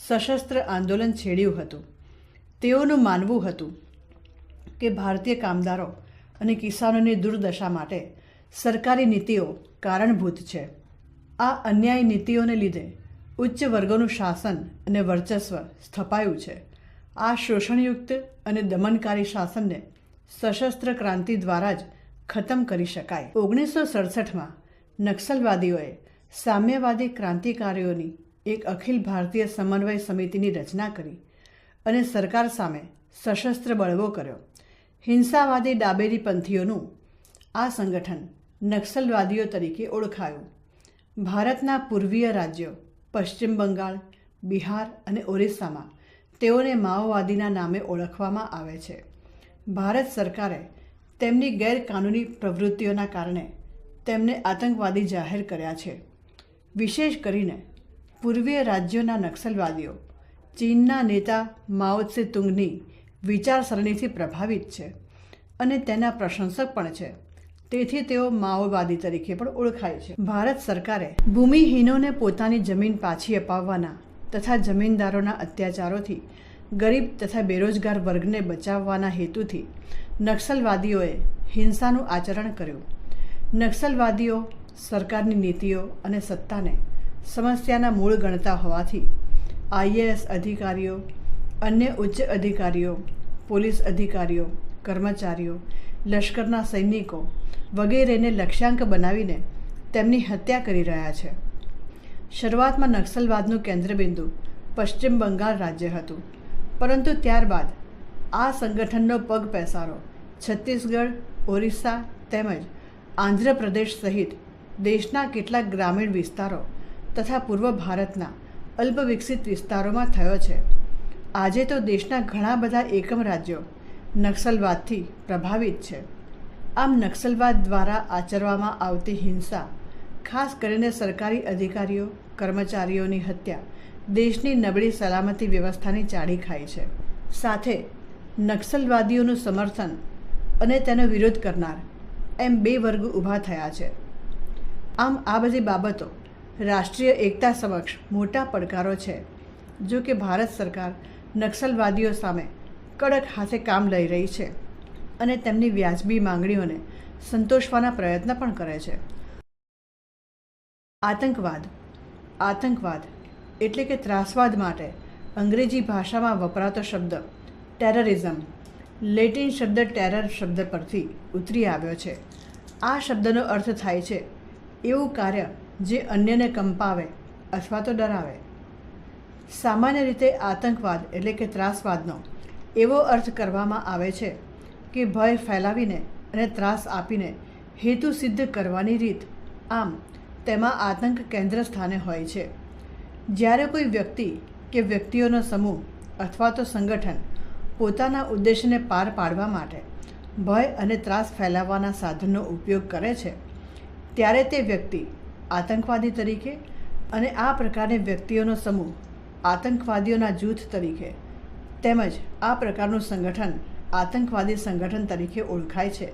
સશસ્ત્ર આંદોલન છેડ્યું હતું. તેઓનું માનવું હતું કે ભારતીય કામદારો અને કિસાનોની દુર્દશા માટે સરકારી નીતિઓ કારણભૂત છે. આ અન્યાયી નીતિઓને લીધે ઉચ્ચ વર્ગોનું શાસન અને વર્ચસ્વ સ્થપાયું છે. આ શોષણયુક્ત અને દમનકારી શાસનને સશસ્ત્ર ક્રાંતિ દ્વારા જ ખતમ કરી શકાય. 1967માં નક્સલવાદીઓએ સામ્યવાદી ક્રાંતિકારીઓની એક અખિલ ભારતીય સમન્વય સમિતિની રચના કરી અને સરકાર સામે સશસ્ત્ર બળવો કર્યો. હિંસાવાદી ડાબેરી પંથીઓનું આ સંગઠન નક્સલવાદીઓ તરીકે ઓળખાયું. ભારતના પૂર્વીય રાજ્યો પશ્ચિમ બંગાળ, બિહાર અને ઓરિસ્સામાં તેઓને માઓવાદીના નામે ઓળખવામાં આવે છે. ભારત સરકારે તેમની ગેરકાનૂની પ્રવૃત્તિઓના કારણે તેમને આતંકવાદી જાહેર કર્યા છે. વિશેષ કરીને પૂર્વીય રાજ્યોના નક્સલવાદીઓ ચીનના નેતા માઓ ત્સે તુંગની વિચારસરણીથી પ્રભાવિત છે અને તેના પ્રશંસક પણ છે. તેથી તેઓ માઓવાદી તરીકે પણ ઓળખાય છે. ભારત સરકારે ભૂમિહીનોને પોતાની જમીન પાછી અપાવવાના તથા જમીનદારોના અત્યાચારોથી ગરીબ તથા બેરોજગાર વર્ગને બચાવવાના હેતુથી નક્સલવાદીઓએ હિંસાનું આચરણ કર્યું. નક્સલવાદીઓ સરકારની નીતિઓ અને સત્તાને સમસ્યાના મૂળ ગણતા હોવાથી IAS અધિકારીઓ, અન્ય ઉચ્ચ અધિકારીઓ, પોલીસ અધિકારીઓ, કર્મચારીઓ, લશ્કરના સૈનિકો વગેરેને લક્ષ્યાંક બનાવીને તેમની હત્યા કરી રહ્યા છે. શરૂઆતમાં નક્સલવાદનું કેન્દ્રબિંદુ પશ્ચિમ બંગાળ રાજ્ય હતું, પરંતુ ત્યારબાદ આ સંગઠનનો પગ પેસારો છત્તીસગઢ, ઓરિસ્સા તેમજ આંધ્રપ્રદેશ સહિત દેશના કેટલાક ગ્રામીણ વિસ્તારો તથા પૂર્વ ભારતના અલ્પવિકસિત વિસ્તારોમાં થયો છે. આજે તો દેશના ઘણા બધા એકમ રાજ્યો નક્સલવાદથી પ્રભાવિત છે. આમ નક્સલવાદ દ્વારા આચરવામાં આવતી હિંસા, ખાસ કરીને સરકારી અધિકારીઓ, કર્મચારીઓની હત્યા દેશની નબળી સલામતી વ્યવસ્થાની ચાડી ખાય છે. સાથે નક્સલવાદીઓનું સમર્થન અને તેનો વિરોધ કરનાર એમ બે વર્ગ ઊભા થયા છે. આમ આ બધી બાબતો રાષ્ટ્રીય એકતા સમક્ષ મોટા પડકારો છે. જો કે ભારત સરકાર નક્સલવાદીઓ સામે કડક હાથે કામ લઈ રહી છે અને તેમની વ્યાજબી માંગણીઓને સંતોષવાના પ્રયત્ન પણ કરે છે. આતંકવાદ એટલે કે ત્રાસવાદ માટે અંગ્રેજી ભાષામાં વપરાતો શબ્દ ટેરરિઝમ લેટિન શબ્દ ટેરર શબ્દ પરથી ઉતરી આવ્યો છે. આ શબ્દનો અર્થ થાય છે એવું કાર્ય જે અન્યને કંપાવે અથવા તો ડરાવે. સામાન્ય રીતે આતંકવાદ એટલે કે ત્રાસવાદનો એવો અર્થ કરવામાં આવે છે કે ભય ફેલાવીને અને ત્રાસ આપીને હેતુ સિદ્ધ કરવાની રીત. આમ તેમાં આતંક કેન્દ્ર સ્થાને હોય છે. જ્યારે કોઈ વ્યક્તિ કે વ્યક્તિઓનો સમૂહ અથવા તો સંગઠન પોતાના ઉદ્દેશને પાર પાડવા માટે ભય અને ત્રાસ ફેલાવવાના સાધનનો ઉપયોગ કરે છે, ત્યારે તે વ્યક્તિ આતંકવાદી તરીકે અને આ પ્રકારની વ્યક્તિઓનો સમૂહ આતંકવાદીઓના જૂથ તરીકે તેમજ આ પ્રકારનું સંગઠન આતંકવાદી સંગઠન તરીકે ઓળખાય છે.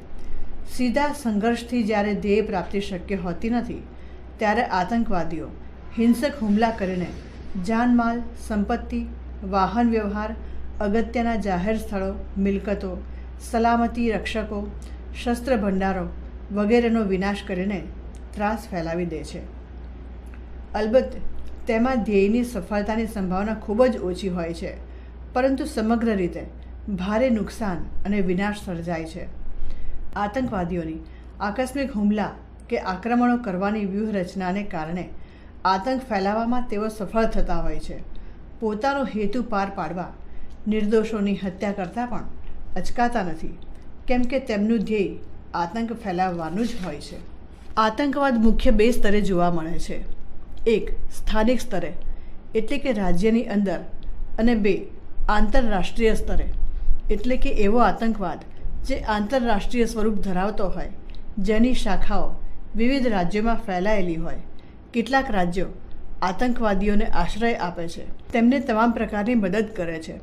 સીધા સંઘર્ષથી જ્યારે ધ્યેય પ્રાપ્તિ શક્ય હોતી નથી, ત્યારે આતંકવાદીઓ હિંસક હુમલા કરીને જાનમાલ, સંપત્તિ, વાહન વ્યવહાર, અગત્યના જાહેર સ્થળો, મિલકતો, સલામતી રક્ષકો, શસ્ત્ર ભંડારો વગેરેનો વિનાશ કરીને ત્રાસ ફેલાવી દે છે. અલબત્ત તેમાં ધ્યેયની સફળતાની સંભાવના ખૂબ જ ઓછી હોય છે, પરંતુ સમગ્ર રીતે ભારે નુકસાન અને વિનાશ સર્જાય છે. આતંકવાદીઓની આકસ્મિક હુમલા કે આક્રમણો કરવાની વ્યૂહરચનાને કારણે આતંક ફેલાવવામાં તેઓ સફળ થતા હોય છે. પોતાનો હેતુ પાર પાડવા નિર્દોષોની હત્યા કરતાં પણ અચકાતા નથી, કેમ કે તેમનું ધ્યેય આતંક ફેલાવવાનું જ હોય છે. આતંકવાદ મુખ્ય બે સ્તરે જોવા મળે છે. એક, સ્થાનિક સ્તરે એટલે કે રાજ્યની અંદર, અને બે, આંતરરાષ્ટ્રીય સ્તરે એટલે કે એવો આતંકવાદ જે આંતરરાષ્ટ્રીય સ્વરૂપ ધરાવતો હોય, જેની શાખાઓ વિવિધ રાજ્યોમાં ફેલાયેલી હોય. કેટલાક રાજ્યો આતંકવાદીઓને આશ્રય આપે છે, તેમને તમામ પ્રકારની મદદ કરે છે,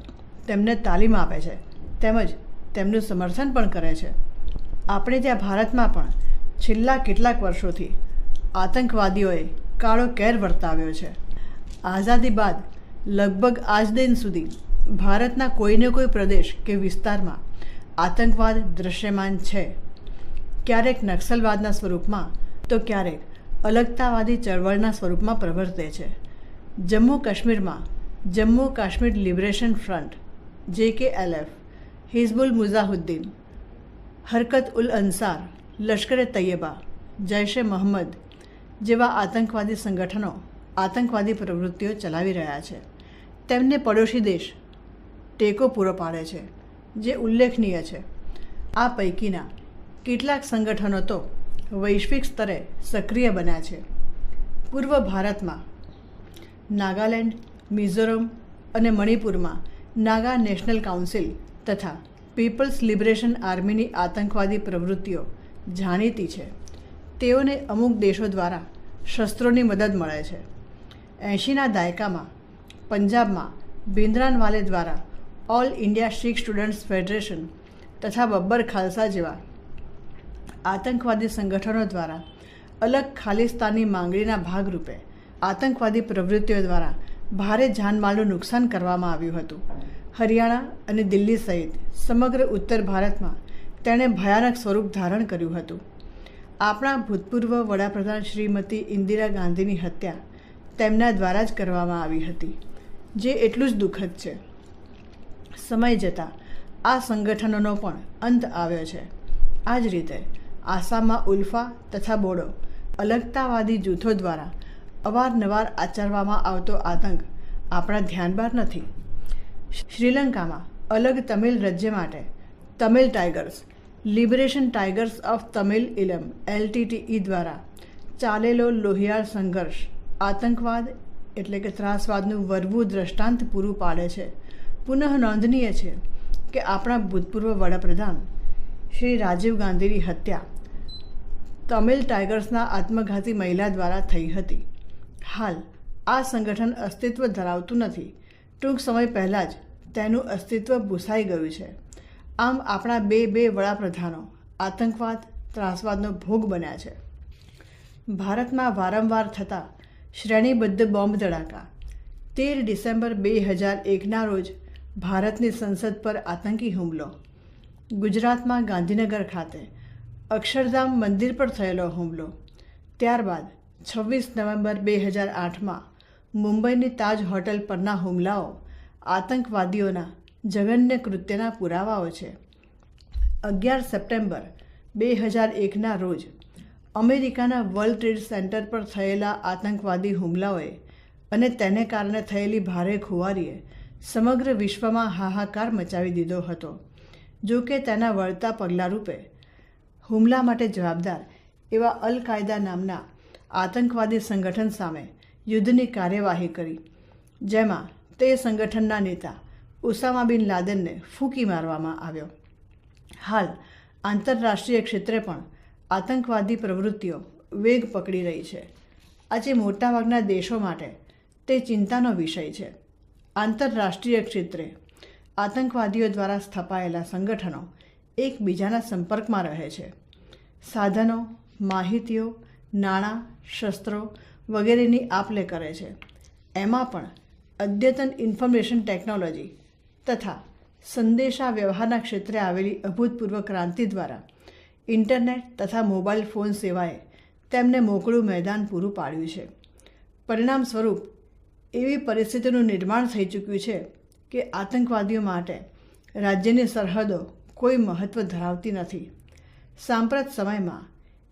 તેમને તાલીમ આપે છે, તેમજ તેમનું સમર્થન પણ કરે છે. આપણે ત્યાં ભારતમાં પણ છેલ્લા કેટલાક વર્ષોથી આતંકવાદીઓએ કાળો કેર વર્તાવ્યો છે. આઝાદી બાદ લગભગ આજ દિન સુધી ભારતના કોઈને કોઈ પ્રદેશ કે વિસ્તારમાં આતંકવાદ દૃશ્યમાન છે. ક્યારેક નક્સલવાદના સ્વરૂપમાં તો ક્યારેક અલગતાવાદી ચળવળના સ્વરૂપમાં પ્રવર્તે છે. જમ્મુ કાશ્મીરમાં Jammu Kashmir liberation front JKLF, Hizbul Mujahideen, Harkat ul Ansar, લશ્કરે તૈયબા, જૈશ-એ મોહમ્મદ જેવા આતંકવાદી સંગઠનો આતંકવાદી પ્રવૃત્તિઓ ચલાવી રહ્યા છે. તેમને પડોશી દેશ ટેકો પૂરો પાડે છે, જે ઉલ્લેખનીય છે. આ પૈકીના કેટલાક સંગઠનો તો વૈશ્વિક સ્તરે સક્રિય બન્યા છે. પૂર્વ ભારતમાં નાગાલેન્ડ, મિઝોરમ અને મણિપુરમાં નાગા નેશનલ કાઉન્સિલ તથા પીપલ્સ લિબરેશન આર્મીની આતંકવાદી પ્રવૃત્તિઓ જાણીતી છે. તેઓને અમુક દેશો દ્વારા શસ્ત્રોની મદદ મળે છે. 80ના દાયકામાં પંજાબમાં ભિંદરાનવાલે દ્વારા ઓલ ઇન્ડિયા શીખ સ્ટુડન્ટ્સ ફેડરેશન તથા બબ્બર ખાલસા જેવા આતંકવાદી સંગઠનો દ્વારા અલગ ખાલિસ્તાની માંગણીના ભાગરૂપે આતંકવાદી પ્રવૃત્તિઓ દ્વારા ભારે જાનમાલનું નુકસાન કરવામાં આવ્યું હતું. હરિયાણા અને દિલ્હી સહિત સમગ્ર ઉત્તર ભારતમાં તેણે ભયાનક સ્વરૂપ ધારણ કર્યું હતું. આપણા ભૂતપૂર્વ વડાપ્રધાન શ્રીમતી ઇન્દિરા ગાંધીની હત્યા તેમના દ્વારા જ કરવામાં આવી હતી, જે એટલું જ દુઃખદ છે. સમય જતાં આ સંગઠનોનો પણ અંત આવ્યો છે. આ જ રીતે આસામમાં ઉલ્ફા તથા બોડો અલગતાવાદી જૂથો દ્વારા અવારનવાર આચરવામાં આવતો આતંક આપણા ધ્યાન બહાર નથી. શ્રીલંકામાં અલગ તમિલ રાજ્ય માટે Tamil tigers, liberation tigers of Tamil Eelam LTTE દ્વારા ચાલેલો લોહિયાળ સંઘર્ષ આતંકવાદ એટલે કે ત્રાસવાદનું વરવું દ્રષ્ટાંત પૂરું પાડે છે. પુનઃ નોંધનીય છે કે આપણા ભૂતપૂર્વ વડાપ્રધાન શ્રી રાજીવ ગાંધીની હત્યા તમિલ ટાઇગર્સના આત્મઘાતી મહિલા દ્વારા થઈ હતી. હાલ આ સંગઠન અસ્તિત્વ ધરાવતું નથી. ટૂંક સમય પહેલાં જ તેનું અસ્તિત્વ ભૂસાઈ ગયું છે. આમ આપણા બે વડાપ્રધાનો આતંકવાદ ત્રાસવાદનો ભોગ બન્યા છે. ભારતમાં વારંવાર થતા શ્રેણીબદ્ધ બોમ્બ ધડાકા 13 ડિસેમ્બર 2001ના રોજ ભારતની સંસદ પર આતંકી હુમલો, ગુજરાતમાં ગાંધીનગર ખાતે અક્ષરધામ મંદિર પર થયેલો હુમલો, ત્યારબાદ 26 નવેમ્બર 2008માં મુંબઈની તાજ હોટલ પરના હુમલાઓ આતંકવાદીઓના જઘન્ય કૃત્યના પુરાવાઓ છે. 11 સપ્ટેમ્બર 2001ના રોજ અમેરિકાના વર્લ્ડ ટ્રેડ સેન્ટર પર થયેલા આતંકવાદી હુમલાઓએ અને તેને કારણે થયેલી ભારે ખુવારીએ સમગ્ર વિશ્વમાં હાહાકાર મચાવી દીધો હતો. જો કે તેના વળતા પગલાં રૂપે હુમલા માટે જવાબદાર એવા અલ કાયદા નામના આતંકવાદી સંગઠન સામે યુદ્ધની કાર્યવાહી કરી, જેમાં તે સંગઠનના નેતા ઉસામા બિન લાદેનને ફૂંકી મારવામાં આવ્યો. હાલ આંતરરાષ્ટ્રીય ક્ષેત્રે પણ આતંકવાદી પ્રવૃત્તિઓ વેગ પકડી રહી છે. આજે મોટાભાગના દેશો માટે તે ચિંતાનો વિષય છે. આંતરરાષ્ટ્રીય ક્ષેત્રે આતંકવાદીઓ દ્વારા સ્થપાયેલા સંગઠનો એકબીજાના સંપર્કમાં રહે છે. સાધનો, માહિતીઓ, નાણાં, શસ્ત્રો વગેરેની આપ-લે કરે છે. એમાં પણ અદ્યતન ઇન્ફોર્મેશન ટેકનોલોજી તથા સંદેશા વ્યવહારના ક્ષેત્રે આવેલી અભૂતપૂર્વ ક્રાંતિ દ્વારા ઇન્ટરનેટ તથા મોબાઈલ ફોન સેવાએ તેમને મોકળું મેદાન પૂરું પાડ્યું છે. પરિણામ સ્વરૂપ એવી પરિસ્થિતિનું નિર્માણ થઈ ચૂક્યું છે કે આતંકવાદીઓ માટે રાજ્યની સરહદો કોઈ મહત્ત્વ ધરાવતી નથી. સાંપ્રત સમયમાં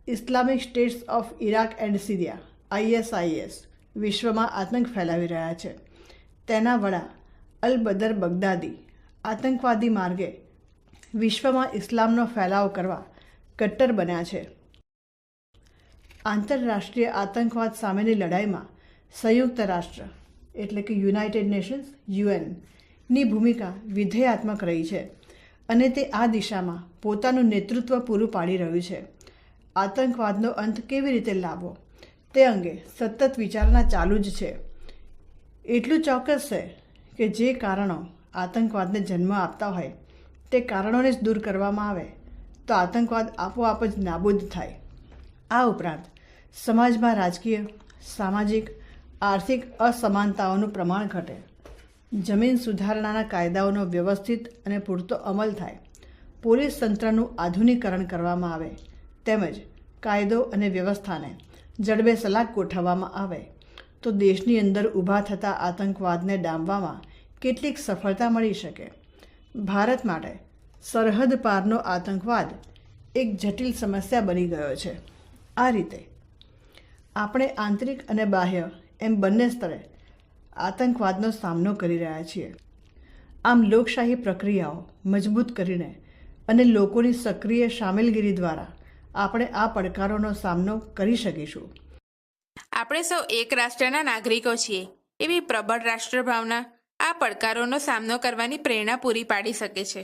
Islamic states of Iraq and Syria ISIS વિશ્વમાં આતંક ફેલાવી રહ્યા છે. તેના વડા અલ બદર બગદાદી આતંકવાદી માર્ગે વિશ્વમાં ઇસ્લામનો ફેલાવ કરવા કટ્ટર બન્યા છે. આંતરરાષ્ટ્રીય આતંકવાદ સામેની લડાઈમાં સંયુક્ત રાષ્ટ્ર એટલે કે યુનાઇટેડ નેશન્સ UNની ભૂમિકા વિધેયાત્મક રહી છે અને તે આ દિશામાં પોતાનું નેતૃત્વ પૂરું પાડી રહ્યું છે. આતંકવાદનો અંત કેવી રીતે લાવવો તે અંગે સતત વિચારણા ચાલુ જ છે. એટલું ચોક્કસ છે કે જે કારણો આતંકવાદને જન્મ આપતા હોય તે કારણોને જ દૂર કરવામાં આવે તો આતંકવાદ આપોઆપ જ નાબૂદ થાય. આ ઉપરાંત સમાજમાં રાજકીય, સામાજિક આર્થિક અસમાનતાઓનું પ્રમાણ ઘટે, જમીન સુધારણાના કાયદાઓનો વ્યવસ્થિત અને પૂરતો અમલ થાય, પોલીસ તંત્રનું આધુનિકરણ કરવામાં આવે તેમજ કાયદો અને વ્યવસ્થાને જડબેસલાક ગોઠવવામાં આવે તો દેશની અંદર ઊભા થતા આતંકવાદને ડામવામાં કેટલીક સફળતા મળી શકે. ભારત માટે સરહદ પારનો આતંકવાદ એક જટિલ સમસ્યા બની ગયો છે. આ રીતે આપણે આંતરિક અને બાહ્ય એમ બંને સ્તરે આતંકવાદનો સામનો કરી રહ્યા છીએ. આમ લોકશાહી પ્રક્રિયાઓ મજબૂત કરીને અને લોકોની સક્રિય સામેલગીરી દ્વારા આપણે આ પડકારોનો સામનો કરી શકીશું. આપણે સૌ એક રાષ્ટ્રના નાગરિકો છીએ એવી પ્રબળ રાષ્ટ્રભાવના આ પડકારોનો સામનો કરવાની પ્રેરણા પૂરી પાડી શકે છે.